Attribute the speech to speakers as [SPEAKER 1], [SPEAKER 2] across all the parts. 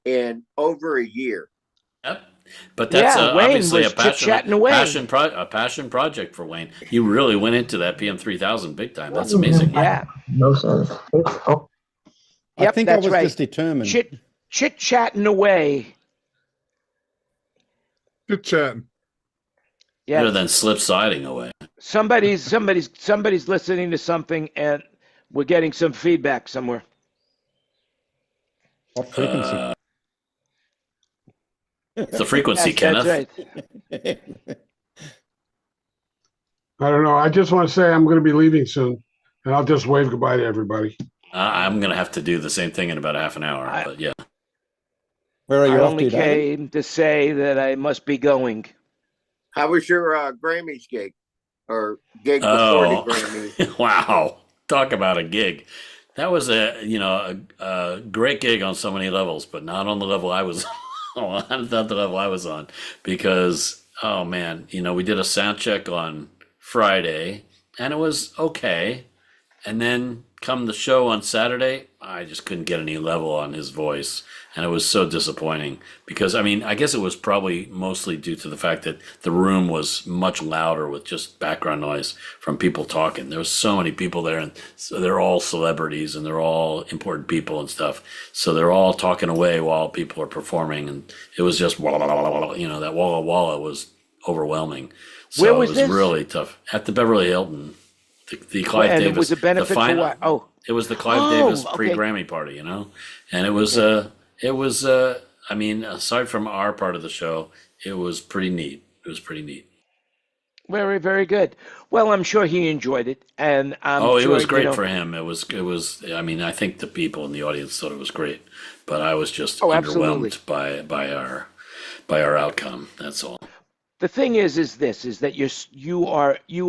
[SPEAKER 1] in over a year.
[SPEAKER 2] Yep. But that's
[SPEAKER 3] Wayne
[SPEAKER 2] obviously
[SPEAKER 3] was chit-chatting away.
[SPEAKER 2] a passion project for Wayne. He really went into that PM3000 big time. That's amazing.
[SPEAKER 3] Yeah.
[SPEAKER 4] No sense. Oh,
[SPEAKER 5] I
[SPEAKER 3] Yep,
[SPEAKER 5] think I
[SPEAKER 3] that's
[SPEAKER 5] was
[SPEAKER 3] right.
[SPEAKER 5] just determined.
[SPEAKER 3] Chit-chatting away.
[SPEAKER 6] Good chatting.
[SPEAKER 3] Yeah.
[SPEAKER 2] Better than slip sliding away.
[SPEAKER 3] Somebody's listening to something, and we're getting some feedback somewhere.
[SPEAKER 5] What frequency?
[SPEAKER 2] It's the frequency,
[SPEAKER 3] Yes,
[SPEAKER 2] Kenneth.
[SPEAKER 3] that's right.
[SPEAKER 6] I don't know. I just want to say I'm going to be leaving soon, and I'll just wave goodbye to everybody.
[SPEAKER 2] I'm going to have to do the same thing in about half an hour, but yeah.
[SPEAKER 5] Where are you
[SPEAKER 3] I
[SPEAKER 5] off
[SPEAKER 3] only
[SPEAKER 5] to, David?
[SPEAKER 3] came to say that I must be going.
[SPEAKER 1] How was your Grammys gig or gig before
[SPEAKER 2] Oh,
[SPEAKER 1] the Grammys?
[SPEAKER 2] wow. Talk about a gig. That was a great gig on so many levels, but not on the level I was on. Not the level I was on because, oh man, we did a sound check on Friday and it was okay. And then come the show on Saturday, I just couldn't get any level on his voice. And it was so disappointing because, I guess it was probably mostly due to the fact that the room was much louder with just background noise from people talking. There was so many people there, and so they're all celebrities and they're all important people and stuff. So they're all talking away while people are performing. And it was just, that Walla Walla was overwhelming. So
[SPEAKER 3] Where was
[SPEAKER 2] it was
[SPEAKER 3] this?
[SPEAKER 2] really tough. At the Beverly Hilton. The Clive
[SPEAKER 3] And
[SPEAKER 2] Davis.
[SPEAKER 3] it was a benefit
[SPEAKER 2] the final,
[SPEAKER 3] for what? Oh.
[SPEAKER 2] It was the Clive
[SPEAKER 3] Oh,
[SPEAKER 2] Davis
[SPEAKER 3] okay.
[SPEAKER 2] pre-Grammy party, and it was aside from our part of the show, it was pretty neat. It was pretty neat.
[SPEAKER 3] Very, very good. Well, I'm sure he enjoyed it, and
[SPEAKER 2] It was great for him. It was. I think the people in the audience thought it was great, but I was just
[SPEAKER 3] absolutely.
[SPEAKER 2] underwhelmed by our outcome. That's all.
[SPEAKER 3] The thing is that you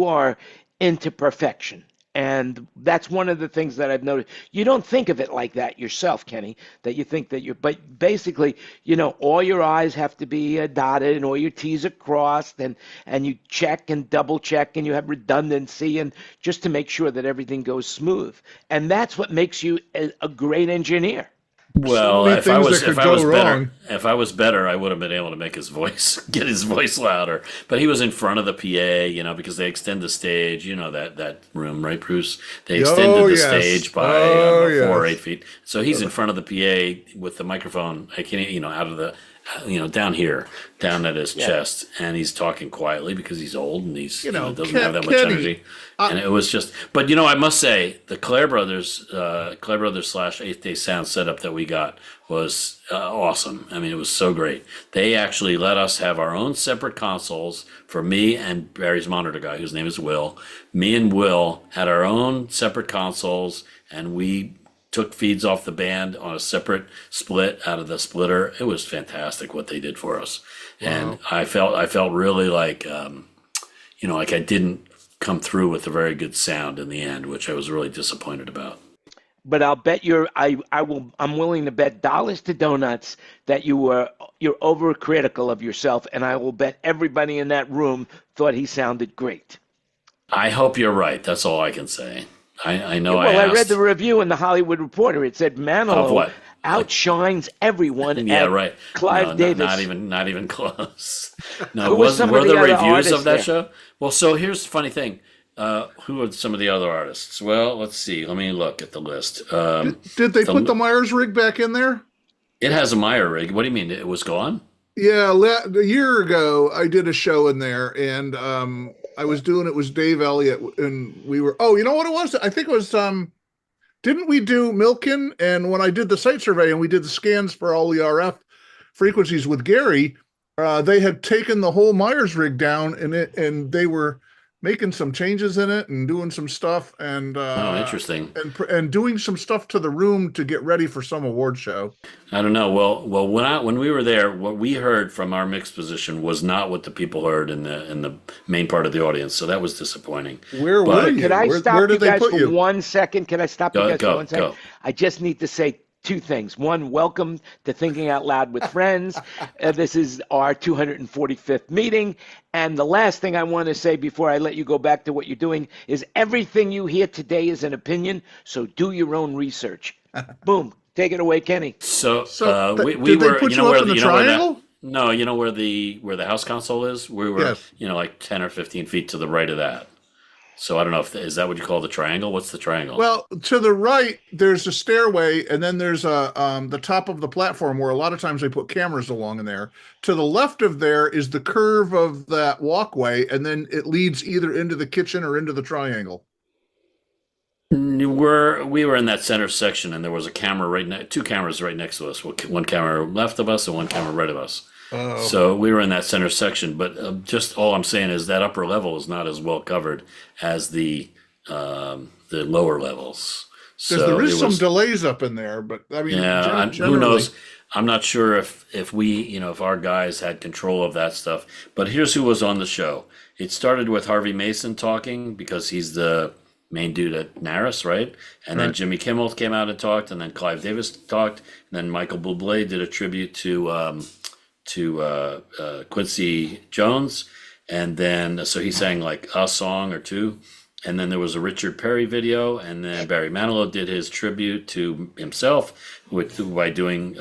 [SPEAKER 3] are into perfection. And that's one of the things that I've noticed. You don't think of it like that yourself, Kenny, that you think that but basically, all your I's have to be dotted and all your T's are crossed and you check and double check and you have redundancy and just to make sure that everything goes smooth. And that's what makes you a great engineer.
[SPEAKER 2] Well,
[SPEAKER 6] many
[SPEAKER 2] if I
[SPEAKER 6] things
[SPEAKER 2] was
[SPEAKER 6] that could
[SPEAKER 2] if I
[SPEAKER 6] go
[SPEAKER 2] was
[SPEAKER 6] wrong.
[SPEAKER 2] better, I would have been able to make his voice get his voice louder. But he was in front of the PA, because they extend the stage. That room, right, Bruce? They extended the stage by 4 or 8 feet. So he's in front of the PA with the microphone. I can't, out of the, down at his chest, and he's talking quietly because he's old and he's doesn't have that much energy. And it was just, but I must say the Claire Brothers / Eighth Day Sound setup that we got was awesome. It was so great. They actually let us have our own separate consoles for me and Barry's monitor guy, whose name is Will. Me and Will had our own separate consoles, and we took feeds off the band on a separate split out of the splitter. It was fantastic what they did for us. Wow. And I felt really like, like I didn't come through with a very good sound in the end, which I was really disappointed about.
[SPEAKER 3] But I'll bet I'm willing to bet dollars to donuts that you're overcritical of yourself, and I will bet everybody in that room thought he sounded great.
[SPEAKER 2] I hope you're right. That's all I can say. I know.
[SPEAKER 3] Well, I read the review in the Hollywood Reporter. It said Manilow outshines everyone.
[SPEAKER 2] Yeah, right.
[SPEAKER 3] Clive Davis.
[SPEAKER 2] Not even close. No,
[SPEAKER 3] Who was some
[SPEAKER 2] were
[SPEAKER 3] of the
[SPEAKER 2] there
[SPEAKER 3] other
[SPEAKER 2] reviews of that
[SPEAKER 3] artists
[SPEAKER 2] show? Well, so here's the funny thing. Who are some of the other artists? Well, let's see. Let me look at the list.
[SPEAKER 6] Did they put the Myers rig back in there?
[SPEAKER 2] It has a Meyer rig. What do you mean? It was gone?
[SPEAKER 6] Yeah, a year ago I did a show in there, and I was doing it with Dave Elliott, and we were. Oh, you know what it was? I think it was. Didn't we do Milken? And when I did the site survey and we did the scans for all the RF frequencies with Gary, they had taken the whole Myers rig down, and they were making some changes in it and doing some stuff, and
[SPEAKER 2] interesting,
[SPEAKER 6] and doing some stuff to the room to get ready for some award show.
[SPEAKER 2] I don't know. Well, when we were there, what we heard from our mixed position was not what the people heard in the main part of the audience. So that was disappointing.
[SPEAKER 6] Where were you?
[SPEAKER 3] Could I stop
[SPEAKER 6] where
[SPEAKER 3] you
[SPEAKER 6] did they
[SPEAKER 3] guys
[SPEAKER 6] put
[SPEAKER 3] for
[SPEAKER 6] you?
[SPEAKER 3] 1 second? Can I stop you guys for 1 second?
[SPEAKER 2] Go.
[SPEAKER 3] I just need to say two things. One, welcome to Thinking Out Loud with Friends. This is our 245th meeting. And the last thing I want to say before I let you go back to what you're doing is everything you hear today is an opinion, so do your own research. Boom. Take it away, Kenny.
[SPEAKER 2] So, we
[SPEAKER 6] did they
[SPEAKER 2] were,
[SPEAKER 6] put
[SPEAKER 2] you
[SPEAKER 6] you
[SPEAKER 2] know
[SPEAKER 6] up
[SPEAKER 2] where
[SPEAKER 6] in the
[SPEAKER 2] you know where that,
[SPEAKER 6] triangle?
[SPEAKER 2] no, you know where the House console is? We were,
[SPEAKER 6] Yes.
[SPEAKER 2] like 10 or 15 feet to the right of that. So I don't know is that what you call the triangle? What's the triangle?
[SPEAKER 6] Well, to the right, there's a stairway, and then there's the top of the platform where a lot of times they put cameras along in there. To the left of there is the curve of that walkway, and then it leads either into the kitchen or into the triangle.
[SPEAKER 2] We were in that center section, and there was a camera two cameras right next to us. One camera left of us and one camera right of us.
[SPEAKER 6] Oh.
[SPEAKER 2] So we were in that center section. But just all I'm saying is that upper level is not as well covered as the lower levels.
[SPEAKER 6] Because
[SPEAKER 2] So
[SPEAKER 6] there is
[SPEAKER 2] it
[SPEAKER 6] some
[SPEAKER 2] was-
[SPEAKER 6] delays up in there, but I mean,
[SPEAKER 2] Yeah, who
[SPEAKER 6] generally-
[SPEAKER 2] knows? I'm not sure if we, if our guys had control of that stuff. But here's who was on the show. It started with Harvey Mason talking because he's the main dude at Naris, right? And then
[SPEAKER 6] Right.
[SPEAKER 2] Jimmy Kimmel came out and talked, and then Clive Davis talked, and then Michael Bublé did a tribute to Quincy Jones, and then so he sang like a song or two. And then there was a Richard Perry video, and then Barry Manilow did his tribute to himself by doing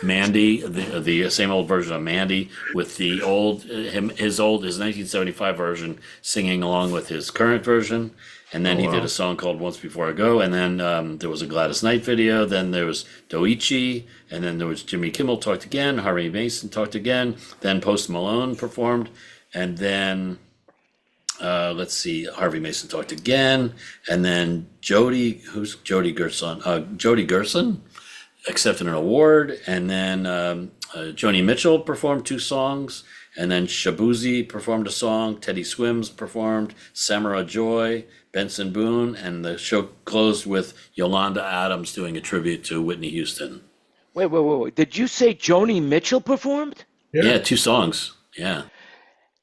[SPEAKER 2] Mandy, the same old version of Mandy, with the his 1975 version, singing along with his current version. And then he did a song called Once Before I Go, and then there was a Gladys Knight video. Then there was Doichi, and then there was Jimmy Kimmel talked again, Harvey Mason talked again. Then Post Malone performed, and then. Let's see, Harvey Mason talked again, and then Jody Gerson accepted an award, and then Joni Mitchell performed 2 songs, and then Shabuzi performed a song, Teddy Swims performed, Samara Joy, Benson Boone, and the show closed with Yolanda Adams doing a tribute to Whitney Houston.
[SPEAKER 3] Wait. Did you say Joni Mitchell performed?
[SPEAKER 2] Yeah, 2 songs. Yeah.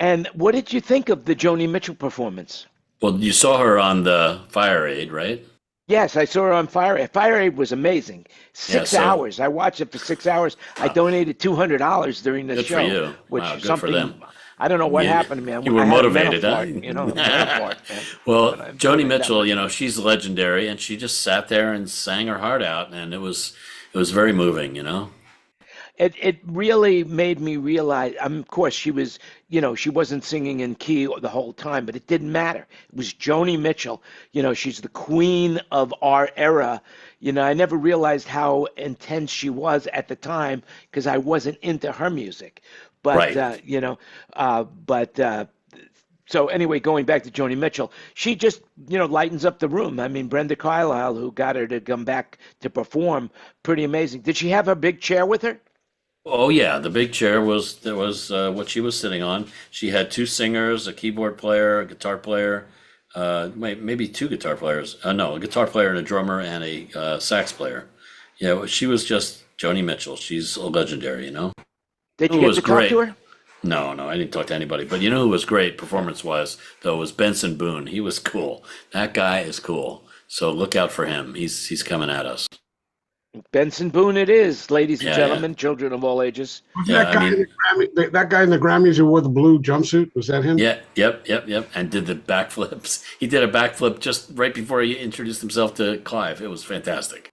[SPEAKER 3] And what did you think of the Joni Mitchell performance?
[SPEAKER 2] Well, you saw her on the Fire Aid, right?
[SPEAKER 3] Yes, I saw her on Fire Aid. Fire Aid was amazing. 6 hours. I watched it for 6 hours. I donated $200 during the
[SPEAKER 2] Good
[SPEAKER 3] show.
[SPEAKER 2] for you.
[SPEAKER 3] Which
[SPEAKER 2] Wow,
[SPEAKER 3] is
[SPEAKER 2] good
[SPEAKER 3] something,
[SPEAKER 2] for them.
[SPEAKER 3] I don't know what
[SPEAKER 2] You-
[SPEAKER 3] happened to me.
[SPEAKER 2] you were
[SPEAKER 3] I had a
[SPEAKER 2] motivated,
[SPEAKER 3] mental
[SPEAKER 2] huh?
[SPEAKER 3] fart, mental fart, man.
[SPEAKER 2] Well,
[SPEAKER 3] But I
[SPEAKER 2] Joni
[SPEAKER 3] donated that
[SPEAKER 2] Mitchell,
[SPEAKER 3] much.
[SPEAKER 2] she's legendary, and she just sat there and sang her heart out, and it was very moving.
[SPEAKER 3] It really made me realize. Of course, she was, she wasn't singing in key the whole time, but it didn't matter. It was Joni Mitchell. She's the queen of our era. I never realized how intense she was at the time because I wasn't into her music. But
[SPEAKER 2] Right.
[SPEAKER 3] So anyway, going back to Joni Mitchell, she just lightens up the room. I mean, Brenda Carlisle, who got her to come back to perform, pretty amazing. Did she have her big chair with her?
[SPEAKER 2] Oh yeah, the big chair was what she was sitting on. She had 2 singers, a keyboard player, a guitar player, maybe 2 guitar players. No, a guitar player and a drummer and a sax player. Yeah, she was just Joni Mitchell. She's a legendary.
[SPEAKER 3] Did you
[SPEAKER 2] It
[SPEAKER 3] get
[SPEAKER 2] was
[SPEAKER 3] to talk
[SPEAKER 2] great.
[SPEAKER 3] to her?
[SPEAKER 2] No, I didn't talk to anybody. But you know who was great performance-wise, though, was Benson Boone. He was cool. That guy is cool. So look out for him. He's coming at us.
[SPEAKER 3] Benson Boone it is, ladies and
[SPEAKER 2] Yeah,
[SPEAKER 3] gentlemen, children of all ages.
[SPEAKER 7] Wasn't
[SPEAKER 2] Yeah,
[SPEAKER 7] that guy
[SPEAKER 2] I mean-
[SPEAKER 7] in the Grammy, that guy in the Grammys who wore the blue jumpsuit? Was that him?
[SPEAKER 2] Yeah, yep. And did the backflips. He did a backflip just right before he introduced himself to Clive. It was fantastic.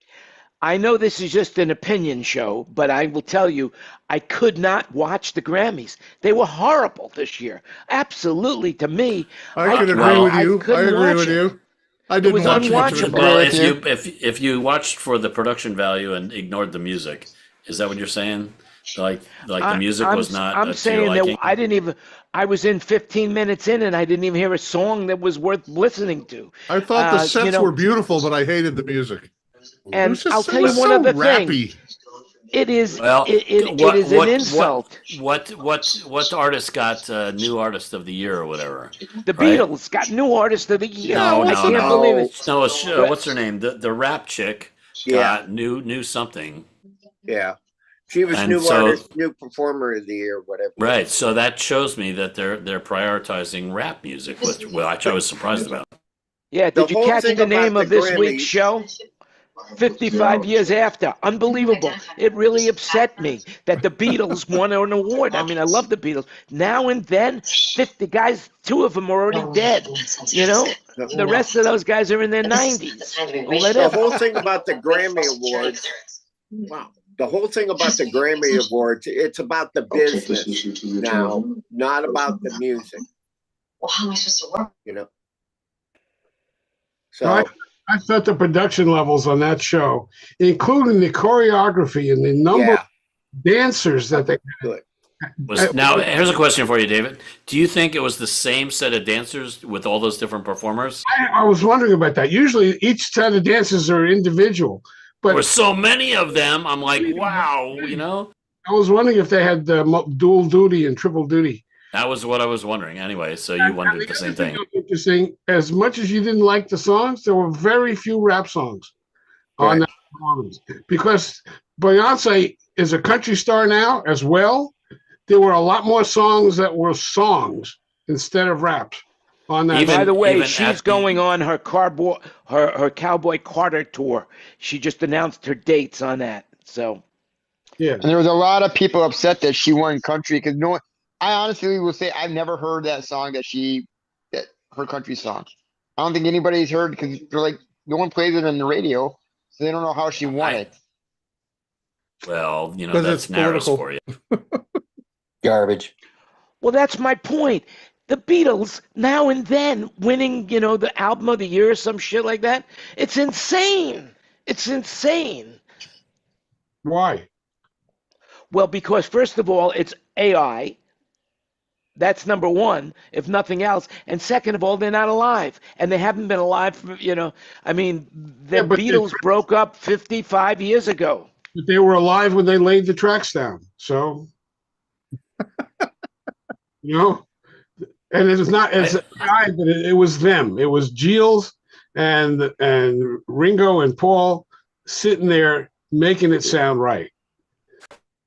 [SPEAKER 3] I know this is just an opinion show, but I will tell you, I could not watch the Grammys. They were horrible this year. Absolutely, to me.
[SPEAKER 6] I can agree
[SPEAKER 2] well,
[SPEAKER 6] with you. I
[SPEAKER 3] couldn't
[SPEAKER 6] agree
[SPEAKER 3] watch
[SPEAKER 6] with
[SPEAKER 3] it.
[SPEAKER 6] you. I didn't
[SPEAKER 3] was
[SPEAKER 6] watch much of it.
[SPEAKER 3] unwatchable.
[SPEAKER 2] Well,
[SPEAKER 5] Agree with
[SPEAKER 2] if you watched for the production value and ignored the music, is that what you're saying? Like the music was not.
[SPEAKER 3] I'm
[SPEAKER 2] to your
[SPEAKER 3] saying that
[SPEAKER 2] liking?
[SPEAKER 3] I didn't even. I was in 15 minutes in, and I didn't even hear a song that was worth listening to.
[SPEAKER 6] I thought the sets
[SPEAKER 3] know-
[SPEAKER 6] were beautiful, but I hated the music. It
[SPEAKER 3] And
[SPEAKER 6] was just-
[SPEAKER 3] I'll
[SPEAKER 6] it
[SPEAKER 3] tell you
[SPEAKER 6] was
[SPEAKER 3] one
[SPEAKER 6] so
[SPEAKER 3] other thing.
[SPEAKER 6] rappy.
[SPEAKER 3] It is.
[SPEAKER 2] Well,
[SPEAKER 3] it is an insult.
[SPEAKER 2] What artist got new artist of the year or whatever?
[SPEAKER 3] The
[SPEAKER 2] right?
[SPEAKER 3] Beatles got new artist of the year.
[SPEAKER 2] No,
[SPEAKER 3] I can't
[SPEAKER 2] no.
[SPEAKER 3] believe it.
[SPEAKER 2] No, it's, what's her name? The rap chick
[SPEAKER 1] Yeah.
[SPEAKER 2] got new something.
[SPEAKER 1] Yeah. She was
[SPEAKER 2] And
[SPEAKER 1] new
[SPEAKER 2] so-
[SPEAKER 1] artist, new performer of the year, whatever.
[SPEAKER 2] Right. So that shows me that they're prioritizing rap music, which I was surprised about.
[SPEAKER 3] Yeah,
[SPEAKER 1] The
[SPEAKER 3] did you
[SPEAKER 1] whole
[SPEAKER 3] catch
[SPEAKER 1] thing
[SPEAKER 3] the
[SPEAKER 1] about
[SPEAKER 3] name
[SPEAKER 1] the
[SPEAKER 3] of this
[SPEAKER 1] Grammys-
[SPEAKER 3] week's show? 55 years after. Unbelievable. It really upset me that the Beatles won an award. I mean, I love the Beatles. Now and then, 50 guys, 2 of them are already dead. The rest of those guys are in their 90s.
[SPEAKER 1] The
[SPEAKER 3] Whatever.
[SPEAKER 1] whole thing about the Grammy Awards Wow. The whole thing about the Grammy Awards, it's about the business now, not about the music.
[SPEAKER 8] Well, how am I supposed to work?
[SPEAKER 1] You know.
[SPEAKER 7] No,
[SPEAKER 1] So
[SPEAKER 7] I thought the production levels on that show, including the choreography and the number
[SPEAKER 1] yeah,
[SPEAKER 7] of dancers that they
[SPEAKER 1] good.
[SPEAKER 2] Now, here's a question for you, David. Do you think it was the same set of dancers with all those different performers?
[SPEAKER 7] I was wondering about that. Usually each set of dancers are individual, but
[SPEAKER 2] There were so many of them. I'm like, wow, you know?
[SPEAKER 7] I was wondering if they had dual duty and triple duty.
[SPEAKER 2] That was what I was wondering. Anyway, so you wondered the same thing.
[SPEAKER 7] Interesting. As much as you didn't like the songs, there were very few rap songs on that performance because Beyonce is a country star now as well. There were a lot more songs that were songs instead of raps on that.
[SPEAKER 3] By the way,
[SPEAKER 2] even
[SPEAKER 3] she's going on her Cowboy Carter tour. She just announced her dates on that. So
[SPEAKER 7] yeah,
[SPEAKER 9] And there was a lot of people upset that she won country because no one. I honestly will say I've never heard that song that her country song. I don't think anybody's heard because they're like no one plays it on the radio, so they don't know how she won it.
[SPEAKER 2] Well, you know,
[SPEAKER 6] 'Cause
[SPEAKER 2] that's
[SPEAKER 6] it's
[SPEAKER 2] narrows
[SPEAKER 6] political.
[SPEAKER 2] for you.
[SPEAKER 5] Garbage.
[SPEAKER 3] well, that's my point. The Beatles now and then winning, the album of the year or some shit like that. It's insane. It's insane.
[SPEAKER 7] why?
[SPEAKER 3] Well, because first of all, it's AI. That's number one, if nothing else. And second of all, they're not alive. And they haven't been alive for, the
[SPEAKER 7] but
[SPEAKER 3] Beatles broke up 55 years ago.
[SPEAKER 7] But they were alive when they laid the tracks down. So, and it was not as guy, but it was them. It was Gilles and Ringo and Paul sitting there making it sound right.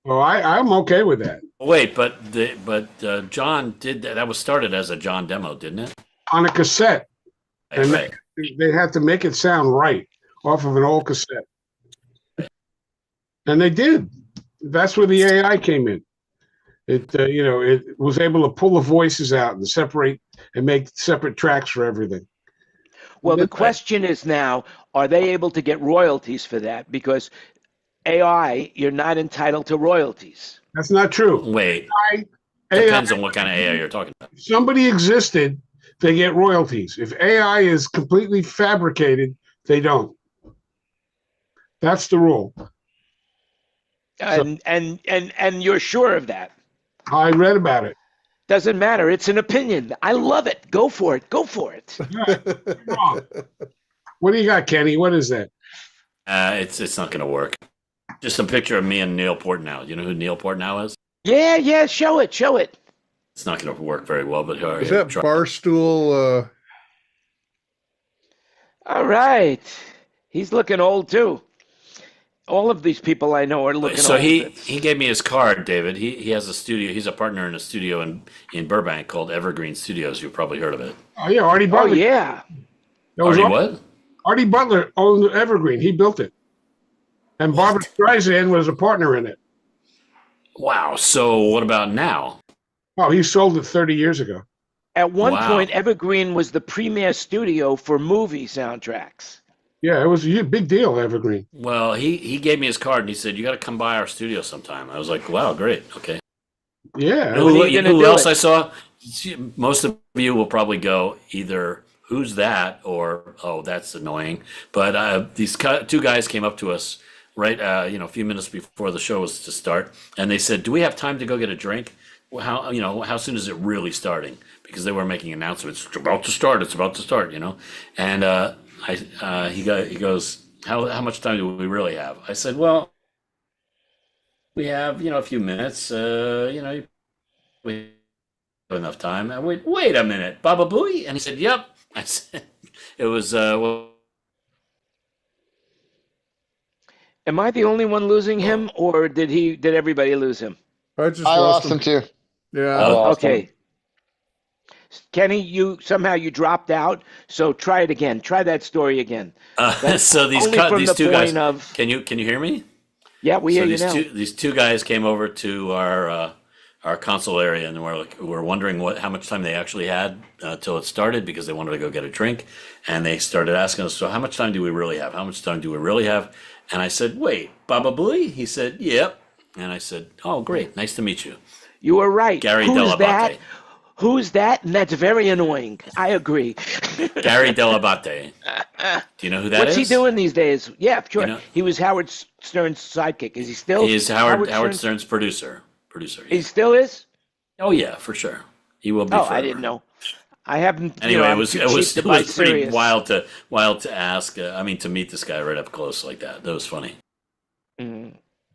[SPEAKER 7] So I'm okay with that.
[SPEAKER 2] Wait, but John did that. That was started as a John demo, didn't it?
[SPEAKER 7] On a cassette. And
[SPEAKER 2] Right.
[SPEAKER 7] they had to make it sound right off of an old cassette. And they did. That's where the AI came in. It was able to pull the voices out and separate and make separate tracks for everything.
[SPEAKER 3] Well, the question is now, are they able to get royalties for that? Because AI, you're not entitled to royalties.
[SPEAKER 7] That's not true.
[SPEAKER 2] Wait,
[SPEAKER 7] AI,
[SPEAKER 2] depends on what kind of AI you're talking about.
[SPEAKER 7] if somebody existed, they get royalties. If AI is completely fabricated, they don't. That's the rule.
[SPEAKER 3] And you're sure of that?
[SPEAKER 7] I read about it.
[SPEAKER 3] Doesn't matter. It's an opinion. I love it. Go for it. Go for it.
[SPEAKER 7] Wrong. What do you got, Kenny? What is that?
[SPEAKER 2] It's not going to work. Just a picture of me and Neil Portnow. You know who Neil Portnow is?
[SPEAKER 3] Yeah. Show it.
[SPEAKER 2] It's not going to work very well, but
[SPEAKER 6] Is that Barstool?
[SPEAKER 3] All right. He's looking old too. All of these people I know are looking
[SPEAKER 2] So
[SPEAKER 3] old.
[SPEAKER 2] he gave me his card, David. He has a studio. He's a partner in a studio in Burbank called Evergreen Studios. You've probably heard of it.
[SPEAKER 7] Oh yeah, Artie
[SPEAKER 3] Oh
[SPEAKER 7] Butler.
[SPEAKER 3] yeah.
[SPEAKER 7] That was
[SPEAKER 2] Artie what?
[SPEAKER 7] Artie Butler owned Evergreen. He built it, and Barbara Streisand was a partner in it.
[SPEAKER 2] Wow. So what about now?
[SPEAKER 7] Oh, he sold it 30 years ago.
[SPEAKER 3] At one
[SPEAKER 2] Wow.
[SPEAKER 3] point, Evergreen was the premier studio for movie soundtracks.
[SPEAKER 7] Yeah, it was a big deal, Evergreen.
[SPEAKER 2] Well, he gave me his card and he said, "You got to come by our studio sometime." I was like, "Wow, great, okay."
[SPEAKER 7] Yeah.
[SPEAKER 3] When are you
[SPEAKER 2] You
[SPEAKER 3] gonna
[SPEAKER 2] know who
[SPEAKER 3] do
[SPEAKER 2] else
[SPEAKER 3] it?
[SPEAKER 2] I saw? Most of you will probably go either "Who's that?" or "Oh, that's annoying." But these two guys came up to us right, a few minutes before the show was to start, and they said, "Do we have time to go get a drink? Well, how soon is it really starting?" Because they were making announcements. It's about to start. It's about to start. And he goes, how much time do we really have? I said, well, we have a few minutes. We have enough time. I wait a minute, Baba Booey, and he said, yep. I said, it was well.
[SPEAKER 3] Am I the only one losing him, or did everybody lose him?
[SPEAKER 6] I just
[SPEAKER 9] I
[SPEAKER 6] lost
[SPEAKER 9] lost him too.
[SPEAKER 6] Yeah.
[SPEAKER 3] Okay. Kenny, you dropped out, so try it again. Try that story again.
[SPEAKER 2] So these
[SPEAKER 3] only from
[SPEAKER 2] these
[SPEAKER 3] the
[SPEAKER 2] two guys.
[SPEAKER 3] point of-
[SPEAKER 2] Can you hear me?
[SPEAKER 3] Yeah, we hear you
[SPEAKER 2] these
[SPEAKER 3] now.
[SPEAKER 2] these two guys came over to our console area, and we're wondering how much time they actually had till it started, because they wanted to go get a drink, and they started asking us, so how much time do we really have? How much time do we really have? And I said, wait, Baba Booey? He said, yep. And I said, oh, great. Nice to meet you.
[SPEAKER 3] You were right.
[SPEAKER 2] Gary
[SPEAKER 3] Who's
[SPEAKER 2] Delabate.
[SPEAKER 3] that? Who's that? And that's very annoying. I agree.
[SPEAKER 2] Gary Delabate. Do you know who that
[SPEAKER 3] What's
[SPEAKER 2] is?
[SPEAKER 3] he doing these days? Yeah, sure.
[SPEAKER 2] You know-
[SPEAKER 3] He was Howard Stern's sidekick. Is he still?
[SPEAKER 2] He is Howard Stern's producer. Yeah.
[SPEAKER 3] He still is?
[SPEAKER 2] Oh, yeah, for sure. He will be
[SPEAKER 3] Oh,
[SPEAKER 2] forever.
[SPEAKER 3] I didn't know. I haven't.
[SPEAKER 2] Anyway,
[SPEAKER 3] I'm
[SPEAKER 2] it was
[SPEAKER 3] too
[SPEAKER 2] it was
[SPEAKER 3] cheap
[SPEAKER 2] it
[SPEAKER 3] to buy
[SPEAKER 2] was pretty
[SPEAKER 3] Sirius.
[SPEAKER 2] wild to ask. To meet this guy right up close like that. That was funny.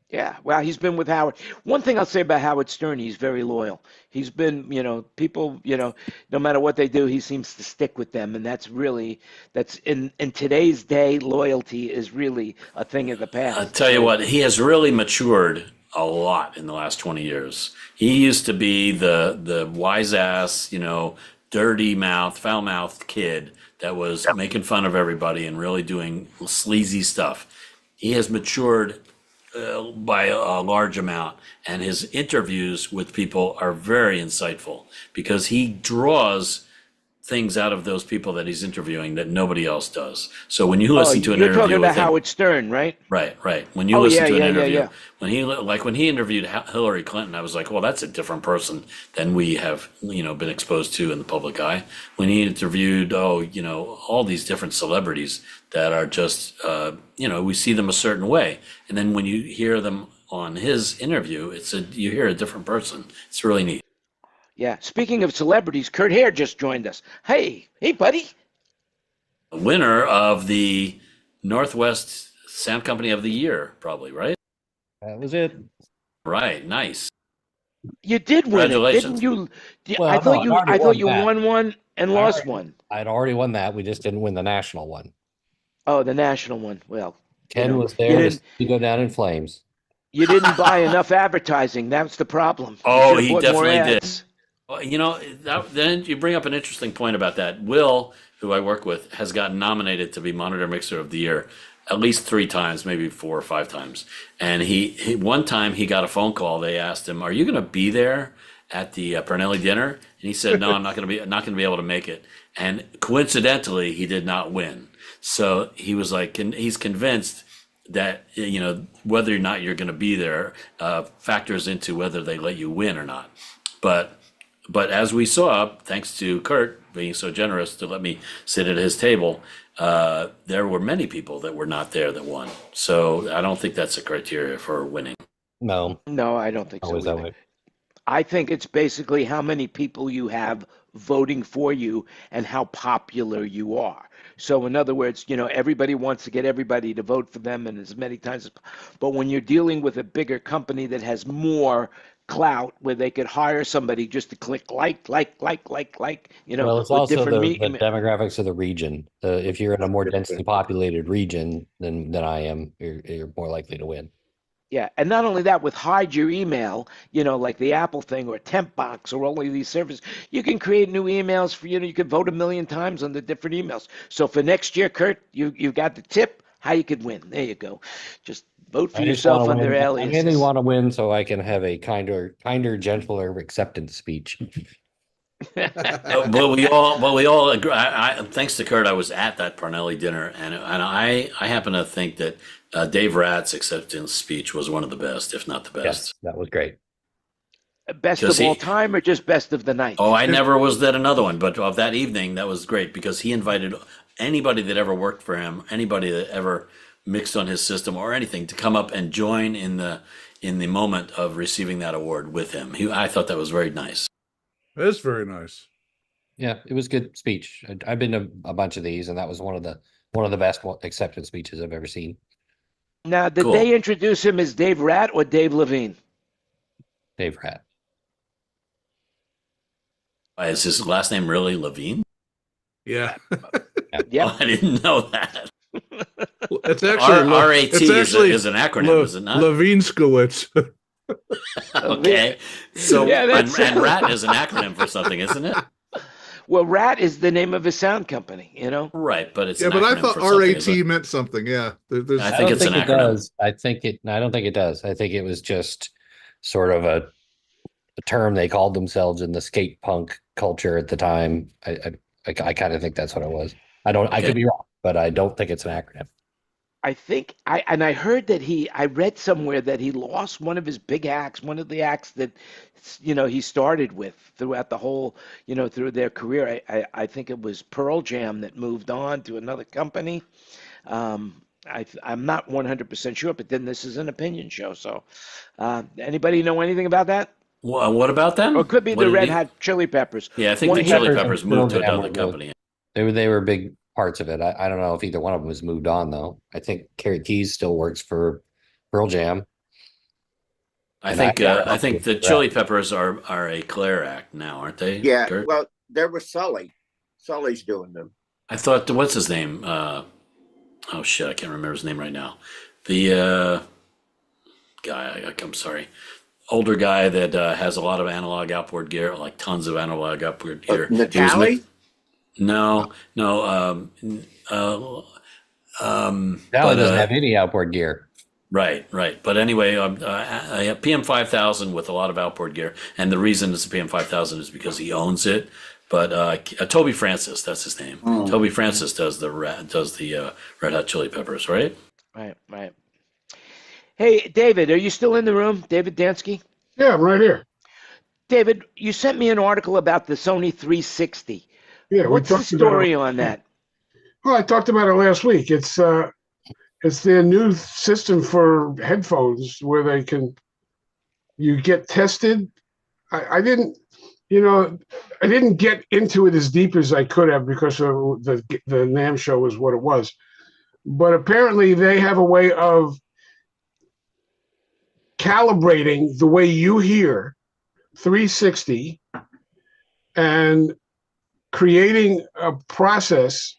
[SPEAKER 3] Yeah, well, he's been with Howard. One thing I'll say about Howard Stern, he's very loyal. He's been, people, no matter what they do, he seems to stick with them, and that's in today's day, loyalty is really a thing of the past.
[SPEAKER 2] I'll tell you what, he has really matured a lot in the last 20 years. He used to be the wise ass, dirty mouth, foul mouthed kid that was making fun of everybody and really doing sleazy stuff. He has matured by a large amount, and his interviews with people are very insightful because he draws things out of those people that he's interviewing that nobody else does. So when you listen to an
[SPEAKER 3] you're
[SPEAKER 2] interview
[SPEAKER 3] talking
[SPEAKER 2] with
[SPEAKER 3] about
[SPEAKER 2] him,
[SPEAKER 3] Howard Stern, right?
[SPEAKER 2] right. When you listen to an interview,
[SPEAKER 3] yeah.
[SPEAKER 2] when he interviewed Hillary Clinton, I was like, well, that's a different person than we have, been exposed to in the public eye. When he interviewed, all these different celebrities that are just, we see them a certain way, and then when you hear them on his interview, you hear a different person. It's really neat.
[SPEAKER 3] Yeah. Speaking of celebrities, Kurt Hare just joined us. Hey, buddy.
[SPEAKER 2] The winner of the Northwest Sound Company of the Year, probably, right?
[SPEAKER 10] That was it.
[SPEAKER 2] Right. Nice.
[SPEAKER 3] You did win it,
[SPEAKER 2] Congratulations.
[SPEAKER 3] didn't you?
[SPEAKER 10] Well,
[SPEAKER 3] I thought
[SPEAKER 10] no, I
[SPEAKER 3] you
[SPEAKER 10] already
[SPEAKER 3] won one and lost one.
[SPEAKER 10] I'd already won that. We just didn't win the national one.
[SPEAKER 3] Oh, the national one. Well,
[SPEAKER 10] Ken was there to go down in flames.
[SPEAKER 3] You didn't buy enough advertising. That's the problem.
[SPEAKER 2] Oh,
[SPEAKER 3] he
[SPEAKER 2] definitely did. Well, then you bring up an interesting point about that. Will, who I work with, has gotten nominated to be Monitor Mixer of the Year at least 3 times, maybe 4 or 5 times. And he one time he got a phone call. They asked him, "Are you going to be there at the Pernelli dinner?" And he said, "No, I'm not going to be able to make it." And coincidentally, he did not win. So he was like, he's convinced that whether or not you're going to be there factors into whether they let you win or not. But as we saw, thanks to Kurt being so generous to let me sit at his table, there were many people that were not there that won. So I don't think that's a criteria for winning.
[SPEAKER 10] No,
[SPEAKER 3] I don't think so.
[SPEAKER 10] Always that way.
[SPEAKER 3] I think it's basically how many people you have voting for you and how popular you are. So in other words, everybody wants to get everybody to vote for them and as many times as, but when you're dealing with a bigger company that has more clout where they could hire somebody just to click like,
[SPEAKER 10] Well, it's also the demographics of the region. If you're in a more densely populated region than I am, you're more likely to win.
[SPEAKER 3] Yeah, and not only that, with hide your email, like the Apple thing or Tempbox or all of these services, you can create new emails for, you can vote 1 million times on the different emails. So for next year, Kurt, you got the tip how you could win. There you go. Just vote for yourself under aliases.
[SPEAKER 10] I really want to win so I can have a kinder, gentler acceptance speech.
[SPEAKER 2] Well, we all agree. Thanks to Kurt, I was at that Parnelli dinner, and I happen to think that Dave Ratt's acceptance speech was one of the best, if not the best.
[SPEAKER 10] Yes, that was great.
[SPEAKER 3] Best of all time or just best of the night?
[SPEAKER 2] Oh, I never was at another one, but of that evening, that was great because he invited anybody that ever worked for him, anybody that ever mixed on his system or anything, to come up and join in the moment of receiving that award with him. I thought that was very nice.
[SPEAKER 6] It is very nice.
[SPEAKER 10] Yeah, it was a good speech. I've been to a bunch of these, and that was one of the best acceptance speeches I've ever seen.
[SPEAKER 3] Now, did they introduce him as Dave Ratt or Dave Levine?
[SPEAKER 10] Dave Ratt.
[SPEAKER 2] Is his last name really Levine?
[SPEAKER 6] Yeah.
[SPEAKER 3] Yeah.
[SPEAKER 2] Oh, I didn't know that.
[SPEAKER 6] It's actually
[SPEAKER 2] RAT is an acronym, is it not?
[SPEAKER 6] Levinskowitz.
[SPEAKER 2] Okay. So and RAT is an acronym for something, isn't it?
[SPEAKER 3] Well, Ratt is the name of a sound company,
[SPEAKER 2] Right, but it's
[SPEAKER 6] but I thought RAT meant something. Yeah,
[SPEAKER 2] I think it's an acronym.
[SPEAKER 10] I don't think it does. I think it was just sort of a term they called themselves in the skate punk culture at the time. I kind of think that's what it was. I could be wrong, but I don't think it's an acronym.
[SPEAKER 3] I think I heard that I read somewhere that he lost one of his big acts, one of the acts that he started with throughout the whole, through their career. I think it was Pearl Jam that moved on to another company. I'm not 100% sure, but then this is an opinion show. So, anybody know anything about that?
[SPEAKER 2] Well, what about them?
[SPEAKER 3] Or it could be the Red Hot Chili Peppers.
[SPEAKER 2] Yeah, I think the Chili Peppers moved to another company.
[SPEAKER 10] They were big parts of it. I don't know if either one of them has moved on though. I think Carrie Keys still works for Pearl Jam.
[SPEAKER 2] I think the Chili Peppers are a Claire act now, aren't they?
[SPEAKER 1] Yeah.
[SPEAKER 2] Kurt?
[SPEAKER 1] Well, there was Sully. Sully's doing them.
[SPEAKER 2] I thought what's his name? Oh shit, I can't remember his name right now. The guy. I'm sorry. Older guy that has a lot of analog outboard gear, like tons of analog outboard gear.
[SPEAKER 1] Natalie?
[SPEAKER 2] No.
[SPEAKER 10] Now it doesn't have any outboard gear.
[SPEAKER 2] Right. But anyway, PM5000 with a lot of outboard gear, and the reason it's a PM5000 is because he owns it. But Toby Francis, that's his name.
[SPEAKER 1] Oh.
[SPEAKER 2] Toby Francis does the Red Hot Chili Peppers, right?
[SPEAKER 3] Right. Hey, David, are you still in the room? David Dansky?
[SPEAKER 7] Yeah, I'm right here.
[SPEAKER 3] David, you sent me an article about the Sony 360.
[SPEAKER 7] Yeah,
[SPEAKER 3] what's the story on that?
[SPEAKER 7] Well, I talked about it last week. It's their new system for headphones where you get tested. I didn't get into it as deep as I could have because of the NAMM show was what it was. But apparently they have a way of calibrating the way you hear 360 and creating a process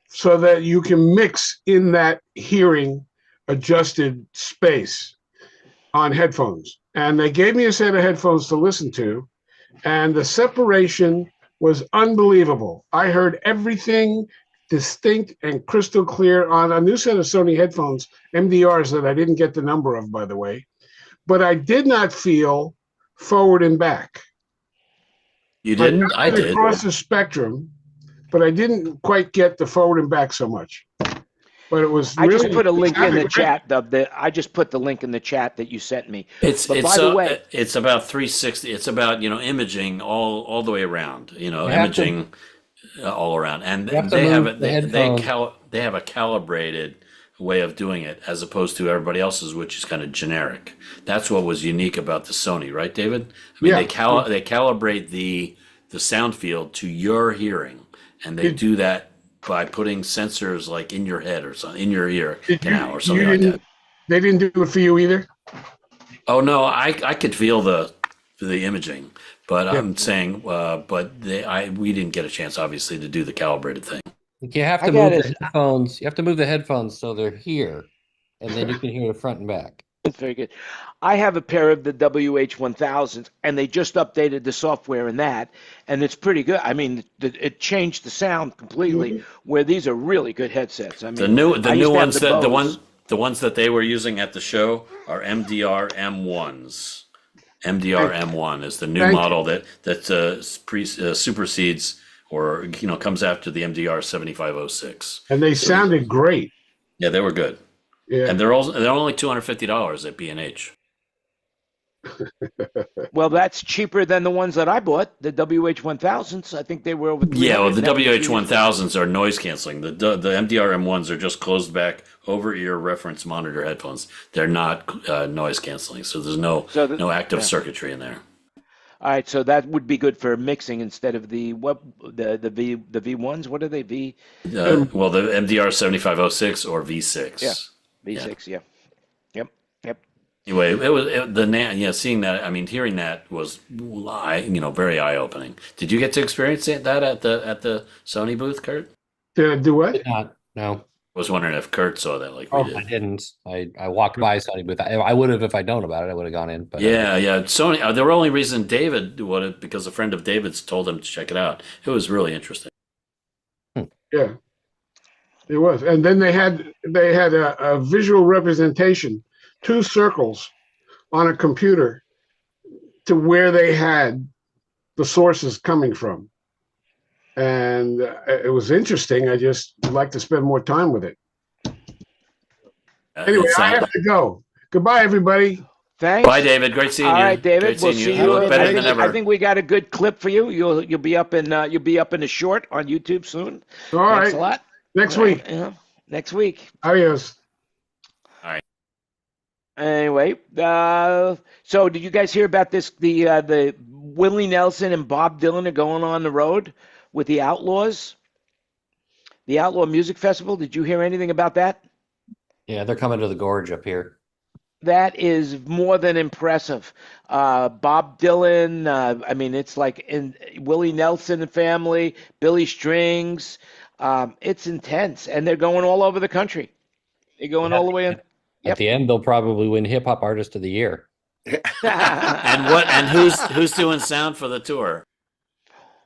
[SPEAKER 7] so that you can mix in that hearing adjusted space on headphones. And they gave me a set of headphones to listen to, and the separation was unbelievable. I heard everything distinct and crystal clear on a new set of Sony headphones, MDRs, that I didn't get the number of, by the way. But I did not feel forward and back.
[SPEAKER 2] You didn't? I did.
[SPEAKER 7] Across the spectrum, but I didn't quite get the forward and back so much. But it was.
[SPEAKER 3] I just put a link in the chat. I just put the link in the chat that you sent me.
[SPEAKER 2] It's about 360. It's about imaging all the way around. Imaging all around, and they have it. They have a calibrated way of doing it as opposed to everybody else's, which is kind of generic. That's what was unique about the Sony, right, David? I mean, they calibrate the sound field to your hearing, and they do that by putting sensors like in your head or something, in your ear canal or something like that.
[SPEAKER 7] They didn't do it for you either?
[SPEAKER 2] Oh no, I could feel the imaging, but I'm saying, we didn't get a chance, obviously, to do the calibrated thing.
[SPEAKER 10] You have to move the headphones. You have to move the headphones so they're here, and then you can hear the front and back.
[SPEAKER 3] That's very good. I have a pair of the WH-1000s, and they just updated the software in that, and it's pretty good. I mean, it changed the sound completely. Where these are really good headsets. I mean,
[SPEAKER 2] the new ones the ones that they were using at the show are MDR M1s. MDR M1 is the new model that supersedes or comes after the MDR 7506.
[SPEAKER 7] And they sounded great.
[SPEAKER 2] Yeah, they were good. Yeah. And they're only $250 at B&H.
[SPEAKER 3] Well, that's cheaper than the ones that I bought, the WH-1000s. I think they were over.
[SPEAKER 2] Yeah, well, the WH-1000s are noise canceling. The MDR M1s are just closed back over ear reference monitor headphones. They're not noise canceling, so there's no active circuitry in there.
[SPEAKER 3] All right, so that would be good for mixing instead of the V1s. What are they?
[SPEAKER 2] Well, the MDR 7506 or V6.
[SPEAKER 3] Yeah, V6. Yeah. Yep.
[SPEAKER 2] Anyway, seeing that. I mean, hearing that was very eye opening. Did you get to experience that at the Sony booth, Kurt?
[SPEAKER 7] Did I do what?
[SPEAKER 10] Did not. No.
[SPEAKER 2] I was wondering if Kurt saw that like we did.
[SPEAKER 10] I didn't. I walked by Sony booth. I would have if I'd known about it. I would have gone in. But
[SPEAKER 2] yeah. Sony. The only reason David would have, because a friend of David's told him to check it out. It was really interesting.
[SPEAKER 7] Yeah, it was. And then they had a visual representation, 2 circles on a computer to where they had the sources coming from. And it was interesting. I just like to spend more time with it. Anyway, I have to go. Goodbye, everybody.
[SPEAKER 3] Thanks.
[SPEAKER 2] Bye, David. Great seeing you.
[SPEAKER 3] All right, David.
[SPEAKER 2] Great
[SPEAKER 3] We'll
[SPEAKER 2] seeing
[SPEAKER 3] see
[SPEAKER 2] you.
[SPEAKER 3] you.
[SPEAKER 2] look better than ever.
[SPEAKER 3] I think we got a good clip for you. You'll be up in a short on YouTube soon.
[SPEAKER 7] All right.
[SPEAKER 3] Thanks a lot.
[SPEAKER 7] Next week.
[SPEAKER 3] Next week.
[SPEAKER 7] Adios.
[SPEAKER 2] All right.
[SPEAKER 3] Anyway, so did you guys hear about this? The Willie Nelson and Bob Dylan are going on the road with the Outlaws, the Outlaw Music Festival. Did you hear anything about that?
[SPEAKER 10] Yeah, they're coming to the Gorge up here.
[SPEAKER 3] That is more than impressive. Bob Dylan, I mean, it's like in Willie Nelson and family, Billy Strings. It's intense, and they're going all over the country. They're going all the way in.
[SPEAKER 10] At the end, they'll probably win Hip Hop Artist of the Year.
[SPEAKER 2] And who's doing sound for the tour?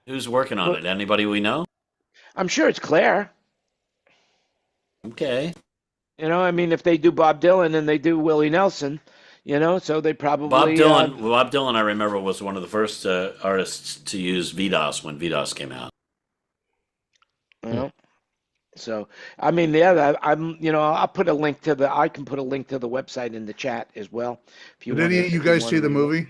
[SPEAKER 2] Who's working on it? Anybody we know?
[SPEAKER 3] I'm sure it's Claire.
[SPEAKER 2] Okay.
[SPEAKER 3] You know, I mean, if they do Bob Dylan and they do Willie Nelson, you know, so they probably
[SPEAKER 2] Bob Dylan, I remember, was one of the first artists to use VDOS when VDOS came out.
[SPEAKER 3] You know, so I mean, yeah, I'll put a link to I can put a link to the website in the chat as well. If you
[SPEAKER 6] Did any of you guys see the movie?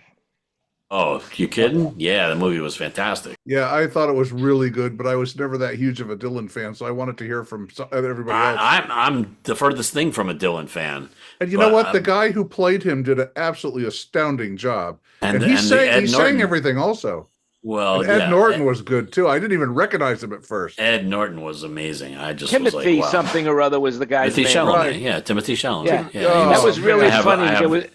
[SPEAKER 2] Oh, you kidding? Yeah, the movie was fantastic.
[SPEAKER 6] Yeah, I thought it was really good, but I was never that huge of a Dylan fan, so I wanted to hear from everybody else.
[SPEAKER 2] I'm the furthest thing from a Dylan fan.
[SPEAKER 6] And you know what? The guy who played him did an absolutely astounding job. And he sang everything also.
[SPEAKER 2] Well,
[SPEAKER 6] and Ed Norton was good too. I didn't even recognize him at first.
[SPEAKER 2] Ed Norton was amazing. I just
[SPEAKER 3] Timothy
[SPEAKER 2] was like, wow.
[SPEAKER 3] something or other was the guy's
[SPEAKER 2] Timothy
[SPEAKER 3] name.
[SPEAKER 2] Chalamet,
[SPEAKER 3] Right.
[SPEAKER 2] yeah, Timothy Chalamet.
[SPEAKER 3] Yeah,
[SPEAKER 2] yeah.
[SPEAKER 3] That was really funny.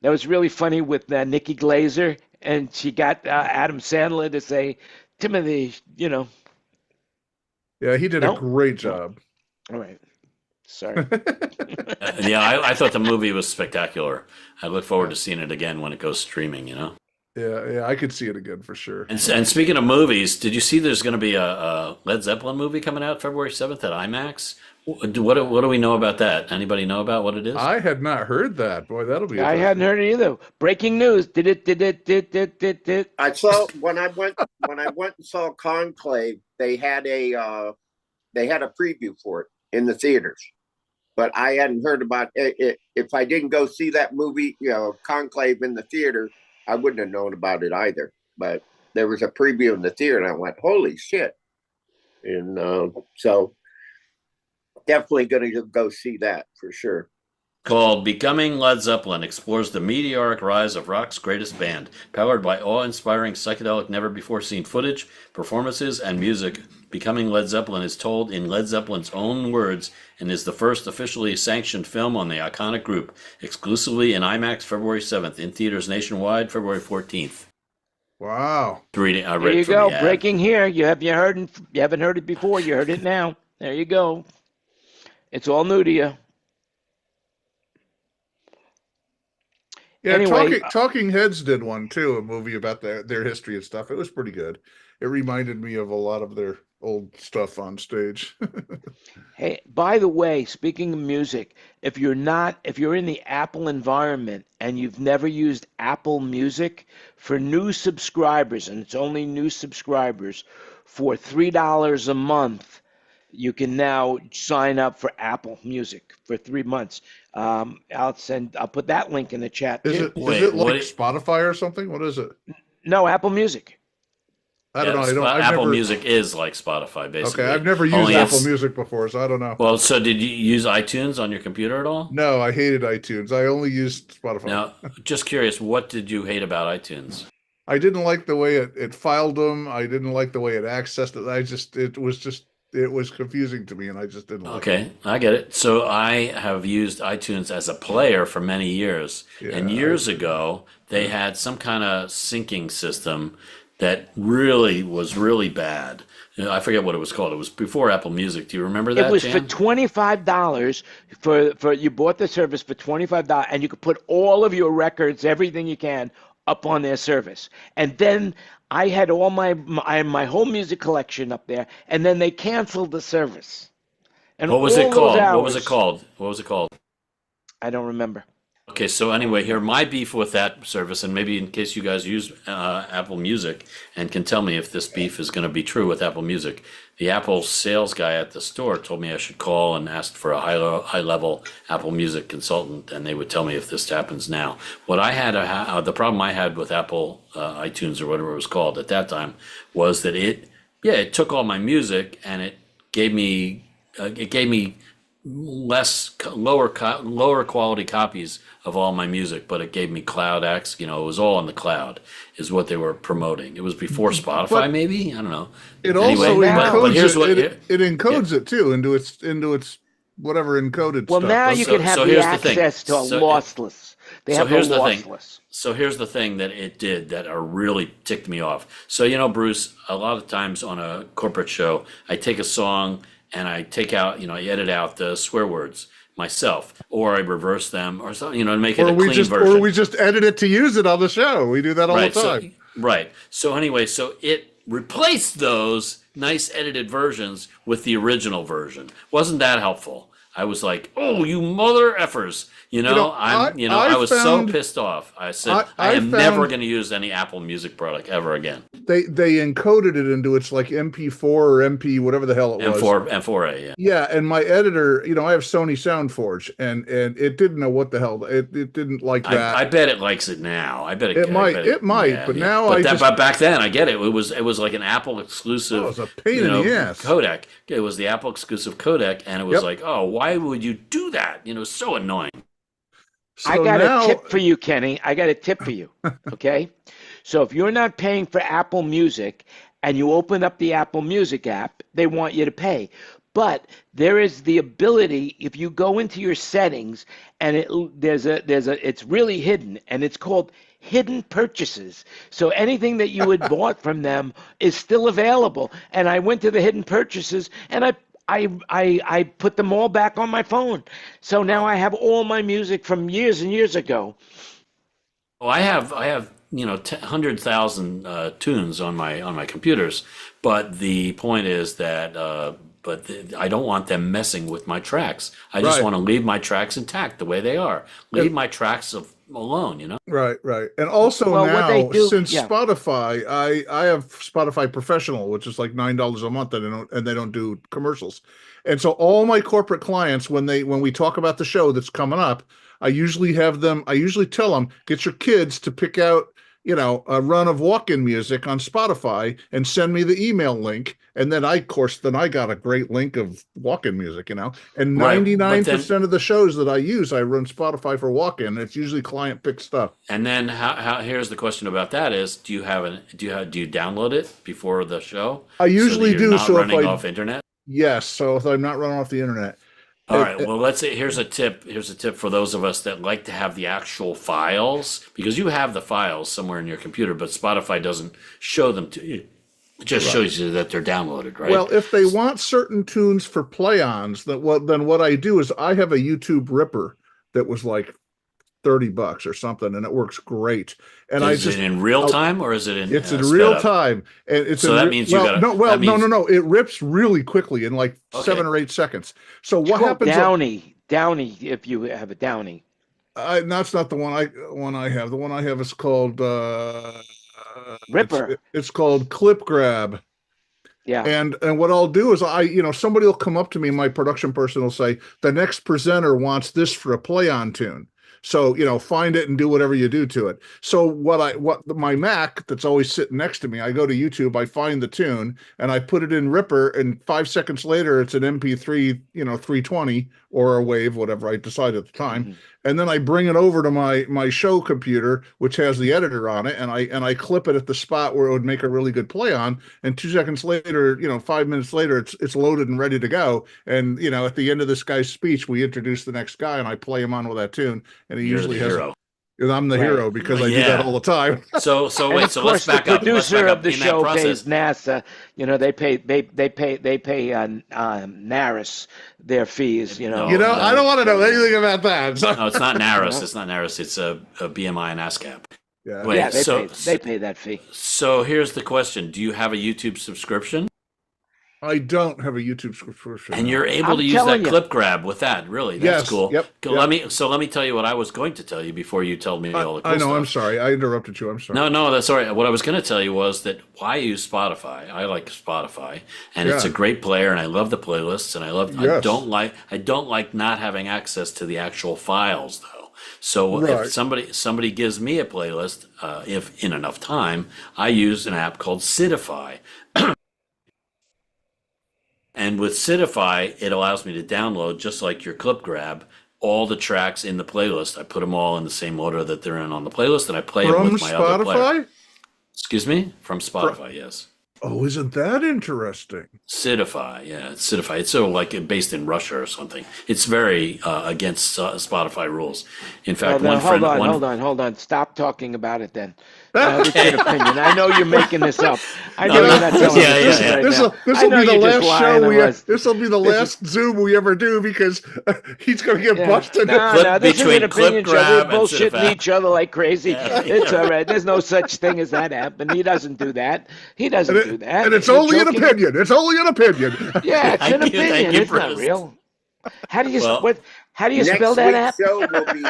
[SPEAKER 3] That was really funny with Nikki Glaser, and she got Adam Sandler to say, Timothy, you know.
[SPEAKER 6] Yeah, he did a great job.
[SPEAKER 3] All right. Sorry.
[SPEAKER 2] Yeah, I thought the movie was spectacular. I look forward to seeing it again when it goes streaming, you know?
[SPEAKER 6] Yeah, I could see it again for sure.
[SPEAKER 2] And speaking of movies, did you see there's going to be a Led Zeppelin movie coming out February 7th at IMAX? What do we know about that? Anybody know about what it is?
[SPEAKER 6] I had not heard that. Boy, that'll be.
[SPEAKER 3] I hadn't heard it either. Breaking news. Did it.
[SPEAKER 1] I saw when I went and saw Conclave. They had a preview for it in the theaters, but I hadn't heard about it. If I didn't go see that movie, Conclave in the theater, I wouldn't have known about it either. But there was a preview in the theater, and I went, "Holy shit!" And so. Definitely going to go see that for sure.
[SPEAKER 2] Called Becoming Led Zeppelin explores the meteoric rise of rock's greatest band, powered by awe-inspiring psychedelic never-before-seen footage, performances, and music. Becoming Led Zeppelin is told in Led Zeppelin's own words and is the first officially sanctioned film on the iconic group, exclusively in IMAX February 7th, in theaters nationwide February 14th.
[SPEAKER 6] Wow.
[SPEAKER 3] There you go. Breaking here. You haven't heard it before. You heard it now. There you go. It's all new to you.
[SPEAKER 6] Yeah,
[SPEAKER 3] anyway,
[SPEAKER 6] Talking Heads did one too, a movie about their history and stuff. It was pretty good. It reminded me of a lot of their old stuff on stage.
[SPEAKER 3] Hey, by the way, speaking of music, if you're in the Apple environment and you've never used Apple Music, for new subscribers, and it's only new subscribers, for $3 a month, you can now sign up for Apple Music for 3 months. I'll put that link in the chat too.
[SPEAKER 6] Is it like Spotify or something? What is it?
[SPEAKER 3] No, Apple Music.
[SPEAKER 6] I don't know.
[SPEAKER 2] Apple Music is like Spotify, basically.
[SPEAKER 6] Okay, I've never used Apple Music before, so I don't know.
[SPEAKER 2] Well, so did you use iTunes on your computer at all?
[SPEAKER 6] No, I hated iTunes. I only used Spotify.
[SPEAKER 2] Now, just curious, what did you hate about iTunes?
[SPEAKER 6] I didn't like the way it filed them. I didn't like the way it accessed it. It was confusing to me, and I just didn't like it.
[SPEAKER 2] Okay, I get it. So I have used iTunes as a player for many years. Yeah, and years ago, they had some kind of syncing system that was really bad. I forget what it was called. It was before Apple Music. Do you remember that,
[SPEAKER 3] It was
[SPEAKER 2] Jan?
[SPEAKER 3] for $25 for you bought the service for $25, and you could put all of your records, everything you can, up on their service. And then I had all my whole music collection up there, and then they canceled the service. And
[SPEAKER 2] what was it called? What was it called?
[SPEAKER 3] I don't remember.
[SPEAKER 2] Okay, so anyway, here my beef with that service, and maybe in case you guys use Apple Music and can tell me if this beef is going to be true with Apple Music. The Apple sales guy at the store told me I should call and ask for a high level Apple Music consultant, and they would tell me if this happens now. What I had, the problem I had with Apple iTunes or whatever it was called at that time was that it took all my music and it gave me lower quality copies of all my music, but it gave me Cloud X. It was all in the cloud, is what they were promoting. It was before Spotify, maybe, I don't know.
[SPEAKER 6] It also encodes it encodes it too into its whatever encoded
[SPEAKER 3] well,
[SPEAKER 6] stuff.
[SPEAKER 3] Well, now you can have the access to lossless. They have the lossless.
[SPEAKER 2] So here's the thing that it did that really ticked me off. So Bruce, a lot of times on a corporate show, I take a song and I take out, I edit out the swear words myself, or I reverse them, or something, to make it a clean version.
[SPEAKER 6] Or we just edit it to use it on the show. We do that all the time.
[SPEAKER 2] So anyway, so it replaced those nice edited versions with the original version. Wasn't that helpful? I was like, "Oh, you mother effers!" I was so pissed off. I said, I am never going to use any Apple Music product ever again.
[SPEAKER 6] They encoded it into its like MP4 or MP whatever the hell it was.
[SPEAKER 2] M4A, yeah.
[SPEAKER 6] Yeah, and my editor, I have Sony SoundForge, and it didn't know what the hell it didn't like that.
[SPEAKER 2] I bet it likes it now. I bet
[SPEAKER 6] it might. It might, but now
[SPEAKER 2] but back then, I get it. It was like an Apple exclusive.
[SPEAKER 6] Oh, it was a pain in the ass.
[SPEAKER 2] Codec. It was the Apple exclusive codec, and it was like, oh, why would you do that? So annoying.
[SPEAKER 3] So I got a tip for you, Kenny. I got a tip for you. Okay. So if you're not paying for Apple Music and you open up the Apple Music app, they want you to pay. But there is the ability, if you go into your settings and it's really hidden, and it's called hidden purchases. So anything that you had bought from them is still available. And I went to the hidden purchases and I put them all back on my phone. So now I have all my music from years and years ago.
[SPEAKER 2] Oh, I have 100,000 tunes on my computers, but the point is that I don't want them messing with my tracks. I just want to leave my tracks intact the way they are. Leave my tracks alone,
[SPEAKER 6] Right. And also now, since Spotify, I have Spotify Professional, which is like $9 a month, and they don't do commercials. And so all my corporate clients, when we talk about the show that's coming up, I usually tell them, get your kids to pick out, a run of walk-in music on Spotify and send me the email link. And then I got a great link of walk-in music, and 99% of the shows that I use, I run Spotify for walk-in. It's usually client-picked stuff.
[SPEAKER 2] And then how here's the question about that is, do you download it before the show?
[SPEAKER 6] I usually do.
[SPEAKER 2] Not running off internet?
[SPEAKER 6] Yes. So if I'm not running off the internet.
[SPEAKER 2] All right. Well, let's say here's a tip for those of us that like to have the actual files, because you have the files somewhere in your computer, but Spotify doesn't show them to you. It just shows you that they're downloaded, right?
[SPEAKER 6] Well, if they want certain tunes for play-ons, then what I do is I have a YouTube Ripper that was like $30 or something, and it works great. And
[SPEAKER 2] is it in real time, or is it in?
[SPEAKER 6] It's in real time, and it's
[SPEAKER 2] so that means you got
[SPEAKER 6] no. It rips really quickly in like 7 or 8 seconds. So what happens?
[SPEAKER 3] Downy, if you have a Downy.
[SPEAKER 6] That's not the one I have. The one I have is called
[SPEAKER 3] Ripper.
[SPEAKER 6] It's called Clip Grab.
[SPEAKER 3] Yeah.
[SPEAKER 6] And what I'll do is somebody will come up to me, my production person will say, the next presenter wants this for a play-on tune. So, find it and do whatever you do to it. So my Mac that's always sitting next to me, I go to YouTube, I find the tune and I put it in Ripper, and 5 seconds later it's an MP3, 320 or a WAV, whatever I decide at the time. Mm-hmm. And then I bring it over to my show computer, which has the editor on it, and I clip it at the spot where it would make a really good play on. And 2 seconds later, 5 minutes later, it's loaded and ready to go. And at the end of this guy's speech, we introduce the next guy, and I play him on with that tune. And he usually has. And I'm the hero because I do that all the time.
[SPEAKER 2] So wait. So let's back up.
[SPEAKER 3] The producer of the show pays NASA. They pay NARIS their fees. I
[SPEAKER 6] don't want to know anything about that.
[SPEAKER 2] No, it's not NARIS. It's not NARIS. It's a BMI and ASCAP.
[SPEAKER 6] Yeah.
[SPEAKER 3] They pay that fee.
[SPEAKER 2] So here's the question: do you have a YouTube subscription?
[SPEAKER 6] I don't have a YouTube subscription.
[SPEAKER 2] And you're able to use that clip grab with that. Really, that's cool.
[SPEAKER 6] Yep.
[SPEAKER 2] Let me tell you what I was going to tell you before you told me all the cool
[SPEAKER 6] I know.
[SPEAKER 2] stuff.
[SPEAKER 6] I'm sorry. I interrupted you. I'm sorry.
[SPEAKER 2] No, that's all right. What I was going to tell you was that I use Spotify. I like Spotify, and it's a great player, and I love the playlists, and I love. Yes. I don't like not having access to the actual files though. So if somebody gives me a playlist, if in enough time, I use an app called Sidify. And with Sidify, it allows me to download, just like your clip grab, all the tracks in the playlist. I put them all in the same order that they're in on the playlist, and I play them with my other player. Excuse me? From Spotify, yes.
[SPEAKER 6] Oh, isn't that interesting?
[SPEAKER 2] Sidify, yeah, it's Sidify. It's sort of like based in Russia or something. It's very against Spotify rules. In fact,
[SPEAKER 3] hold on. Stop talking about it then. It's an opinion. I know you're making this up. I know you're not telling
[SPEAKER 6] This will be the last show this will be the last Zoom we ever do because he's going to get busted.
[SPEAKER 3] No, this is an opinion show. We're bullshitting each other like crazy. It's all right. There's no such thing as that app, and he doesn't do that. He doesn't do that.
[SPEAKER 6] And it's only an opinion. It's only an opinion.
[SPEAKER 3] Yeah, it's an opinion. It's not real. How do you How do you spell that app?
[SPEAKER 1] Show will be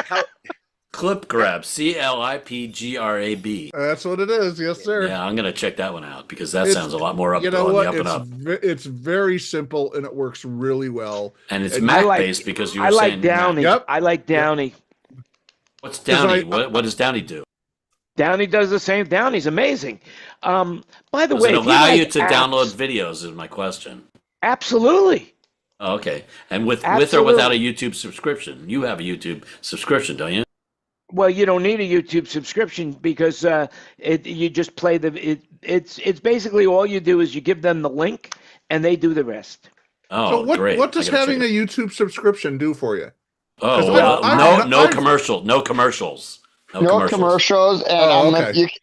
[SPEAKER 2] Clip grab, CLIPGRAB.
[SPEAKER 6] That's what it is, yes, sir.
[SPEAKER 2] Yeah, I'm gonna check that one out because that sounds a lot more up, on the up and up.
[SPEAKER 6] It's very simple and it works really well.
[SPEAKER 2] And it's Mac based because you were saying.
[SPEAKER 3] I like Downey.
[SPEAKER 6] Yep.
[SPEAKER 3] I like Downey.
[SPEAKER 2] What's Downey? What does Downey do?
[SPEAKER 3] Downey does the same. Downey's amazing. By the way,
[SPEAKER 2] does it allow you to download videos? Is my question.
[SPEAKER 3] Absolutely.
[SPEAKER 2] Oh, okay, and with or without a YouTube subscription, you have a YouTube subscription, don't you?
[SPEAKER 3] Well, you don't need a YouTube subscription because you just play it's basically all you do is you give them the link and they do the rest.
[SPEAKER 2] Oh,
[SPEAKER 6] so
[SPEAKER 2] great!
[SPEAKER 6] What does having a YouTube subscription do for you?
[SPEAKER 2] Oh, well, no commercials. No commercials,
[SPEAKER 9] and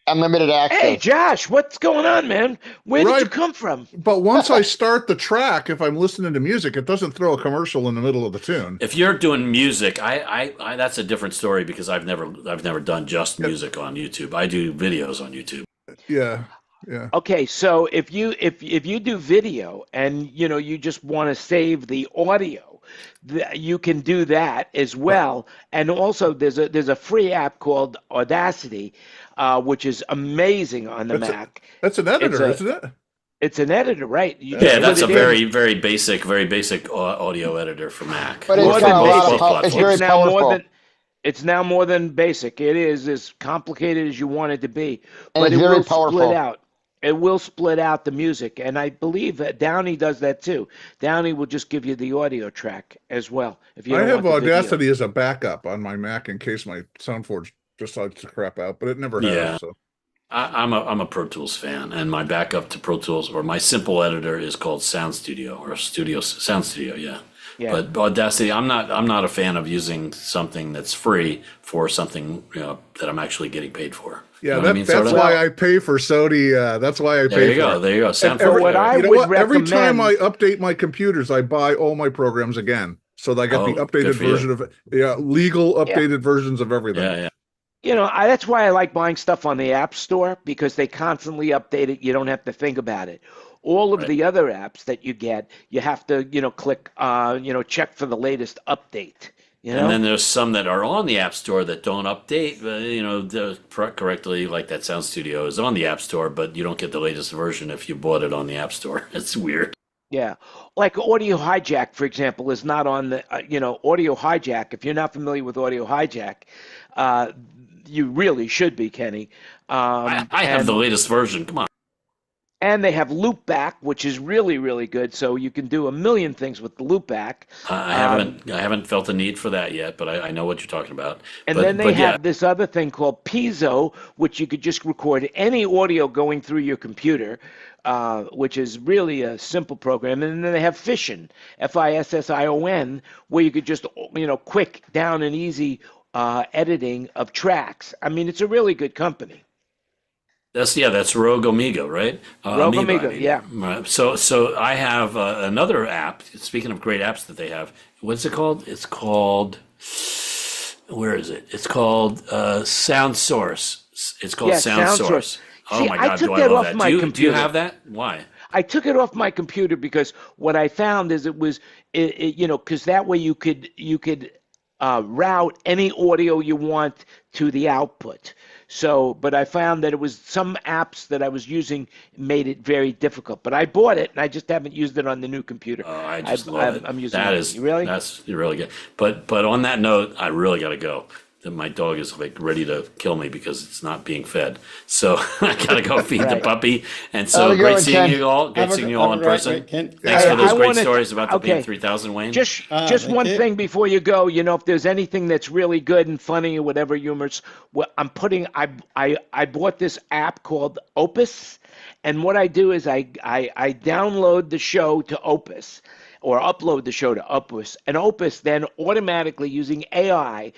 [SPEAKER 9] unlimited access.
[SPEAKER 3] Hey, Josh, what's going on, man? Where did you come from?
[SPEAKER 6] But once I start the track, if I'm listening to music, it doesn't throw a commercial in the middle of the tune.
[SPEAKER 2] If you're doing music, I that's a different story because I've never done just music on YouTube. I do videos on YouTube.
[SPEAKER 6] Yeah.
[SPEAKER 3] Okay, so if you do video and you just want to save the audio, you can do that as well. And also there's a free app called Audacity, which is amazing on the Mac.
[SPEAKER 6] That's an editor, isn't it?
[SPEAKER 3] It's an editor, right?
[SPEAKER 2] That's a very basic audio editor for Mac.
[SPEAKER 9] But it's very powerful.
[SPEAKER 3] It's now more than basic. It is as complicated as you want it to be, but
[SPEAKER 9] it will split
[SPEAKER 3] out. It will split out the music, and I believe that Downey does that too. Downey will just give you the audio track as well. If you
[SPEAKER 6] I have Audacity as a backup on my Mac in case my SoundForge decides to crap out, but it never has. So.
[SPEAKER 2] I'm a Pro Tools fan, and my backup to Pro Tools or my simple editor is called Sound Studio. Yeah. But Audacity, I'm not a fan of using something that's free for something that I'm actually getting paid for.
[SPEAKER 6] Yeah, that's why I pay for Sony. That's why I pay for it.
[SPEAKER 2] There you go.
[SPEAKER 6] Every time I update my computers, I buy all my programs again. So that I get the updated version of legal updated versions of everything.
[SPEAKER 2] Yeah.
[SPEAKER 3] That's why I like buying stuff on the App Store because they constantly update it. You don't have to think about it. All of the other apps that you get, you have to, click, check for the latest update.
[SPEAKER 2] And then there's some that are on the App Store that don't update, correctly. Like that Sound Studio is on the App Store, but you don't get the latest version if you bought it on the App Store. It's weird.
[SPEAKER 3] Yeah, like Audio Hijack, for example, is not on the. Audio Hijack. If you're not familiar with Audio Hijack, you really should be, Kenny.
[SPEAKER 2] I have the latest version. Come on.
[SPEAKER 3] And they have Loopback, which is really, really good. So you can do a million things with the Loopback.
[SPEAKER 2] I haven't felt the need for that yet, but I know what you're talking about.
[SPEAKER 3] And then they have this other thing called Piezo, which you could just record any audio going through your computer, which is really a simple program. And then they have Fission, Fission, where you could just quick, down and easy editing of tracks. I mean, it's a really good company.
[SPEAKER 2] That's Rogue Omega, right?
[SPEAKER 3] Rogue Omega, yeah.
[SPEAKER 2] Right. So I have another app. Speaking of great apps that they have, what's it called? It's called, where is it? It's called Sound Source. It's called Sound Source. Oh my God, do I love that? Do you have that? Why?
[SPEAKER 3] I took it off my computer because what I found is because that way you could route any audio you want to the output. So, but I found that it was some apps that I was using made it very difficult. But I bought it and I just haven't used it on the new computer.
[SPEAKER 2] Oh, I just love it.
[SPEAKER 3] I'm using
[SPEAKER 2] that
[SPEAKER 3] it.
[SPEAKER 2] is
[SPEAKER 3] Really?
[SPEAKER 2] That's really good. But on that note, I really got to go. My dog is like ready to kill me because it's not being fed. So I gotta go feed the puppy. And so great seeing you all. Great seeing you all in person. Thanks for those great stories about the being 3000, Wayne.
[SPEAKER 3] Just one thing before you go. If there's anything that's really good and funny or whatever humorous, I bought this app called Opus, and what I do is I download the show to Opus, or upload the show to Opus, and Opus then automatically using AI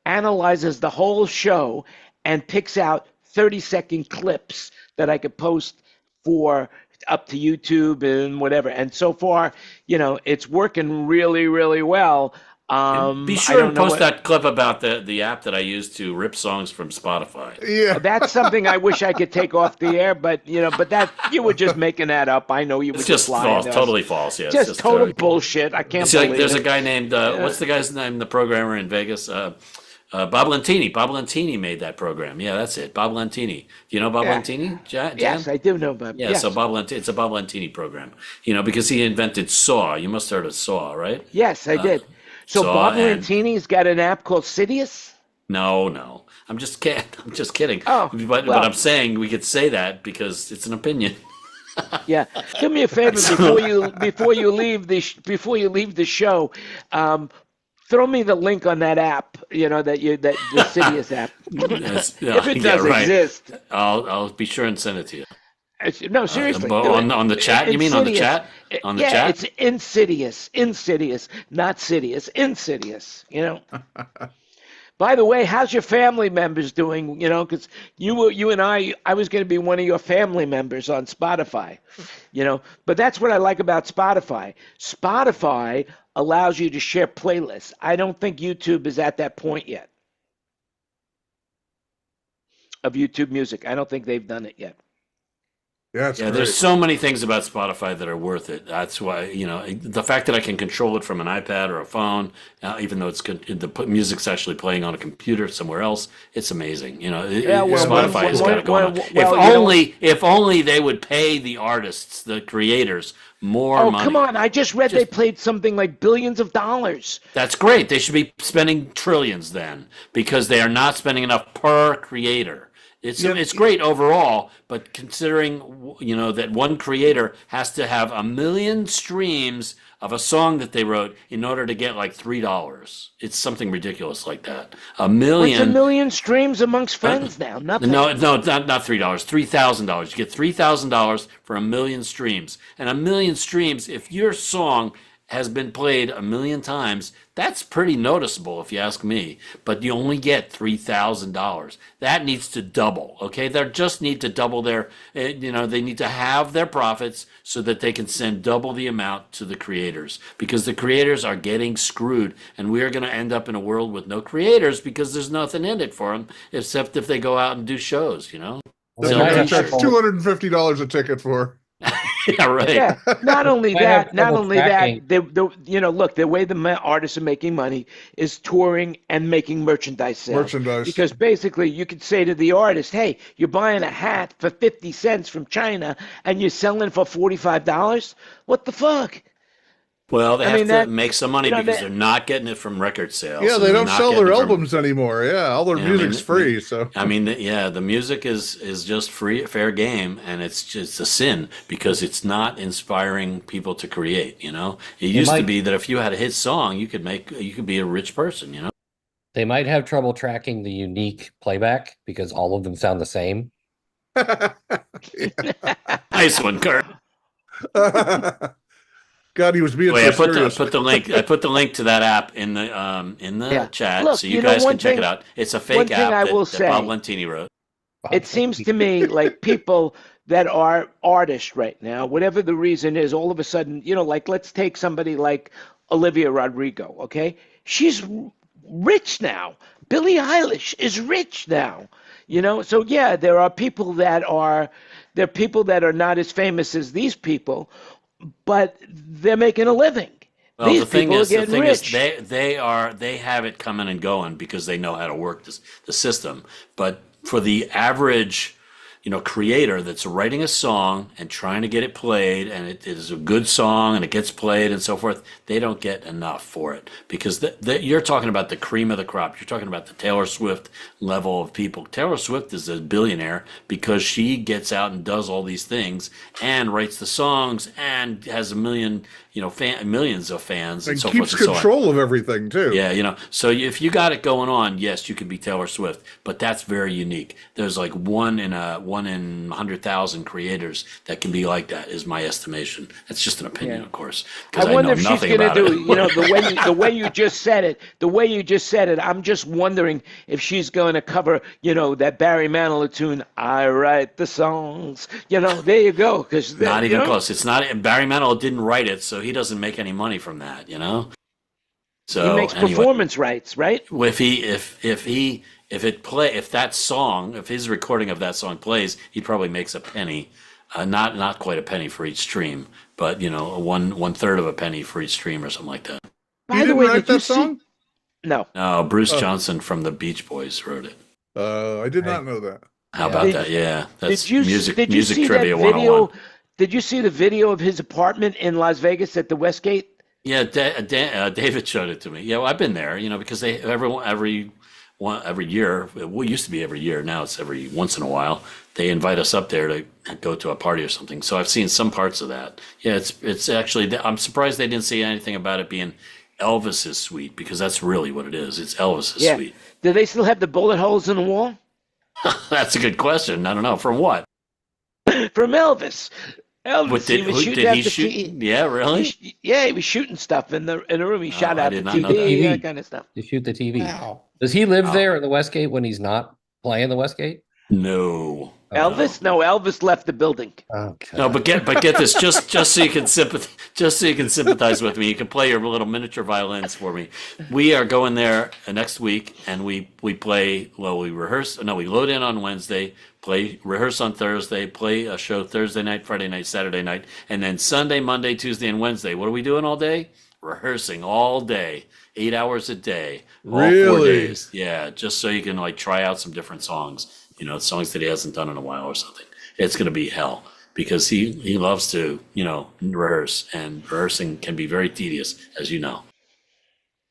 [SPEAKER 3] analyzes the whole show and picks out 30-second clips that I could post for up to YouTube and whatever. And so far, it's working really, really well.
[SPEAKER 2] Be sure and post that clip about the app that I use to rip songs from Spotify.
[SPEAKER 6] Yeah,
[SPEAKER 3] that's something I wish I could take off the air, but that you were just making that up. I know you were
[SPEAKER 2] just false, totally false. Yeah,
[SPEAKER 3] just total bullshit. I can't believe
[SPEAKER 2] there's a guy named what's the guy's name? The programmer in Vegas. Bob Lentini. Bob Lentini made that program. Yeah, that's it. Bob Lentini. Do you know Bob Lentini, Jan?
[SPEAKER 3] Yes, I do know Bob.
[SPEAKER 2] Yeah,
[SPEAKER 3] yes.
[SPEAKER 2] So it's a Bob Lentini program. Because he invented SAW. You must have heard of SAW, right?
[SPEAKER 3] Yes, I did. So Bob Lentini's got an app called Sidious?
[SPEAKER 2] No. I'm just kidding.
[SPEAKER 3] Oh,
[SPEAKER 2] but I'm saying we could say that because it's an opinion.
[SPEAKER 3] Yeah. Do me a favor before you leave the show. Throw me the link on that app, the Sidious app. If it does exist.
[SPEAKER 2] I'll be sure and send it to you.
[SPEAKER 3] No, seriously.
[SPEAKER 2] On the chat, you mean? On the chat? On the chat?
[SPEAKER 3] It's insidious, not Sidious, insidious, By the way, how's your family members doing? Because you and I was going to be one of your family members on Spotify, But that's what I like about Spotify. Spotify allows you to share playlists. I don't think YouTube is at that point yet of YouTube Music. I don't think they've done it yet.
[SPEAKER 6] Yeah,
[SPEAKER 2] there's so many things about Spotify that are worth it. That's why, the fact that I can control it from an iPad or a phone, even though the music's actually playing on a computer somewhere else, it's amazing. Spotify has got it going on. If only they would pay the artists, the creators, more money. Oh,
[SPEAKER 3] come on. I just read they played something like billions of dollars.
[SPEAKER 2] That's great. They should be spending trillions then, because they are not spending enough per creator. It's great overall, but considering that one creator has to have 1 million streams of a song that they wrote in order to get like $3, it's something ridiculous like that. 1 million.
[SPEAKER 3] What's 1 million streams amongst friends now? Nothing.
[SPEAKER 2] No, not $3. $3,000. You get $3,000 for 1 million streams, and 1 million streams. If your song has been played 1 million times, that's pretty noticeable if you ask me, but you only get $3,000. That needs to double, okay? They just need to double they need to have their profits so that they can send double the amount to the creators, because the creators are getting screwed, and we are going to end up in a world with no creators because there's nothing in it for them except if they go out and do
[SPEAKER 6] That's
[SPEAKER 2] do
[SPEAKER 6] $250 a ticket for.
[SPEAKER 2] Yeah, right.
[SPEAKER 3] Yeah. Not only that, look, the way the artists are making money is touring and making merchandise sales. Because basically you could say to the artist, hey, you're buying a hat for 50 cents from China and you're selling for $45? What the fuck?
[SPEAKER 2] Well, they have to make some money because they're not getting it from record sales.
[SPEAKER 6] Yeah, they don't sell their albums anymore. Yeah, all their music's free. So
[SPEAKER 2] the music is just free, fair game, and it's just a sin because it's not inspiring people to create. It used to be that if you had a hit song, you could be a rich person.
[SPEAKER 10] They might have trouble tracking the unique playback because all of them sound the same.
[SPEAKER 2] Nice one, Kurt.
[SPEAKER 6] God, he was being
[SPEAKER 2] I put the link. I put the link to that app in the chat, so you guys can check it out. It's a fake app that Bob Lentini wrote.
[SPEAKER 3] It seems to me like people that are artists right now, whatever the reason is, all of a sudden, like let's take somebody like Olivia Rodrigo. Okay, she's rich now. Billie Eilish is rich now. So yeah, there are people that are not as famous as these people, but they're making a living.
[SPEAKER 2] Well,
[SPEAKER 3] These
[SPEAKER 2] the thing
[SPEAKER 3] people are
[SPEAKER 2] is,
[SPEAKER 3] getting rich.
[SPEAKER 2] they have it coming and going because they know how to work the system. But for the average, creator that's writing a song and trying to get it played, and it is a good song and it gets played and so forth, they don't get enough for it because you're talking about the cream of the crop. You're talking about the Taylor Swift level of people. Taylor Swift is a billionaire because she gets out and does all these things and writes the songs and has a million, millions of fans and so forth.
[SPEAKER 6] Keeps control of everything too.
[SPEAKER 2] Yeah, so if you got it going on, yes, you could be Taylor Swift, but that's very unique. There's like one in 100,000 creators that can be like that, is my estimation. That's just an opinion, of course, because I
[SPEAKER 3] wonder
[SPEAKER 2] know
[SPEAKER 3] if she's
[SPEAKER 2] nothing
[SPEAKER 3] going to
[SPEAKER 2] about
[SPEAKER 3] do.
[SPEAKER 2] it.
[SPEAKER 3] The way you just said it. I'm just wondering if she's going to cover, that Barry Manilow tune. I write the songs. There you go. Because
[SPEAKER 2] not even close. It's not. Barry Manilow didn't write it, so he doesn't make any money from that. So
[SPEAKER 3] he makes performance rights, right?
[SPEAKER 2] If his recording of that song plays, he probably makes a penny, not quite a penny for each stream, but one third of a penny for each stream or something like that.
[SPEAKER 6] By the way, write that song?
[SPEAKER 3] No.
[SPEAKER 2] No, Bruce Johnson from the Beach Boys wrote it.
[SPEAKER 6] I did not know that.
[SPEAKER 2] How about that? Yeah, that's music
[SPEAKER 3] see
[SPEAKER 2] trivia
[SPEAKER 3] that video?
[SPEAKER 2] 101.
[SPEAKER 3] Did you see the video of his apartment in Las Vegas at the Westgate?
[SPEAKER 2] Yeah, David showed it to me. Yeah, well, I've been there, because they every year. It used to be every year. Now it's every once in a while. They invite us up there to go to a party or something. So I've seen some parts of that. Yeah, it's actually. I'm surprised they didn't say anything about it being Elvis's suite, because that's really what it is. It's Elvis's suite.
[SPEAKER 3] Do they still have the bullet holes in the wall?
[SPEAKER 2] That's a good question. I don't know. From what?
[SPEAKER 3] From Elvis. Elvis,
[SPEAKER 2] did he shoot? Yeah, really?
[SPEAKER 3] He was shooting stuff in the room. He shot out the TV, that kind of stuff.
[SPEAKER 10] To shoot the TV. Wow. Does he live there at the Westgate when he's not playing the Westgate?
[SPEAKER 2] No.
[SPEAKER 3] Elvis? No, Elvis left the building.
[SPEAKER 10] Okay.
[SPEAKER 2] No, but get this, just so you can sympathize with me. You can play your little miniature violins for me. We are going there next week, and we play. Well, we rehearse. No, we load in on Wednesday, rehearse on Thursday, play a show Thursday night, Friday night, Saturday night, and then Sunday, Monday, Tuesday, and Wednesday. What are we doing all day? Rehearsing all day, 8 hours a day, all 4 days. Yeah, just so you can try out some different songs. Songs that he hasn't done in a while or something. It's going to be hell because he loves to, rehearse, and rehearsing can be very tedious, as you know.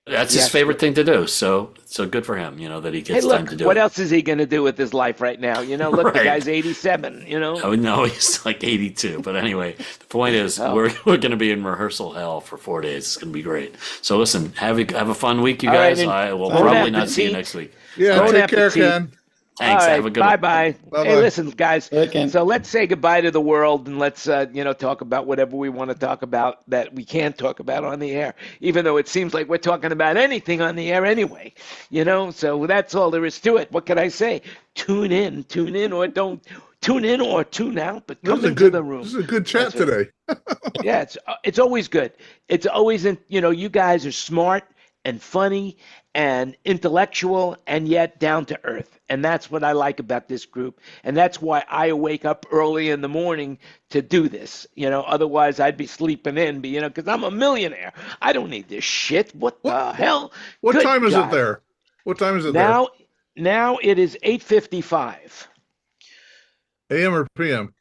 [SPEAKER 2] That's his favorite thing to do. So good for him, that he gets time to do it.
[SPEAKER 3] What else is he going to do with his life right now? Look, the guy's 87,
[SPEAKER 2] Oh, no, he's like 82. But anyway, the point is we're going to be in rehearsal hell for 4 days. It's going to be great. So listen, have a fun week, you guys. I will probably not see you next week.
[SPEAKER 6] Yeah, take care, Ken.
[SPEAKER 2] Thanks. Have a good one.
[SPEAKER 3] Bye. Hey, listen, guys. So let's say goodbye to the world, and let's talk about whatever we want to talk about that we can't talk about on the air, even though it seems like we're talking about anything on the air anyway. So that's all there is to it. What can I say? Tune in, or don't tune in, or tune out, but come into the room.
[SPEAKER 6] This is a good chat today.
[SPEAKER 3] Yeah, it's always good. It's always you guys are smart and funny and intellectual and yet down to earth. And that's what I like about this group. And that's why I wake up early in the morning to do this. Otherwise I'd be sleeping in, because I'm a millionaire. I don't need this shit. What the hell?
[SPEAKER 6] What time is it there? What time is it
[SPEAKER 3] now? Now it is 8:55.
[SPEAKER 6] AM or PM?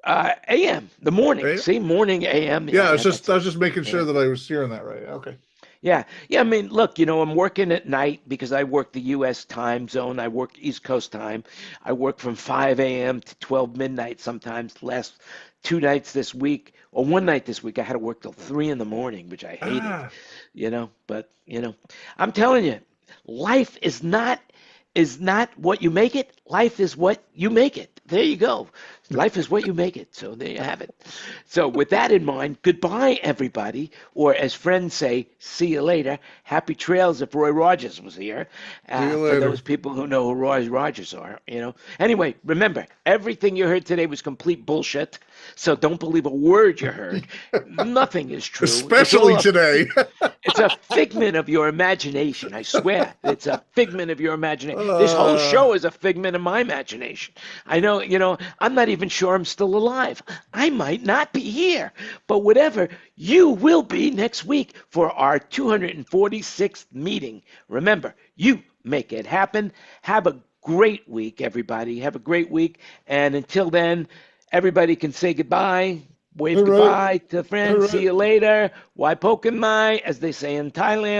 [SPEAKER 3] AM, the morning. AM? See, morning AM.
[SPEAKER 6] Yeah, I was just making sure that I was hearing that right. Okay.
[SPEAKER 3] Yeah. I mean, look, I'm working at night because I work the U.S. time zone. I work East Coast time. I work from 5 a.m. to 12 midnight sometimes. Last 2 nights this week, or 1 night this week, I had to work till 3 in the morning, which I hated. But I'm telling you, life is not what you make it. Life is what you make it. There you go. Life is what you make it. So there you have it. So with that in mind, goodbye, everybody. Or as friends say, see you later. Happy trails if Roy Rogers was here. For those people who know who Roy Rogers are, Anyway, remember, everything you heard today was complete bullshit. So don't believe a word you heard. Nothing is true.
[SPEAKER 6] Especially today.
[SPEAKER 3] It's a figment of your imagination. I swear. It's a figment of your imagination. This whole show is a figment of my imagination. I know, I'm not even sure I'm still alive. I might not be here. But whatever, you will be next week for our 246th meeting. Remember, you make it happen. Have a great week, everybody. Have a great week. And until then, everybody can say goodbye. Wave goodbye to friends. See you later. Wai pokin mai, as they say in Thailand.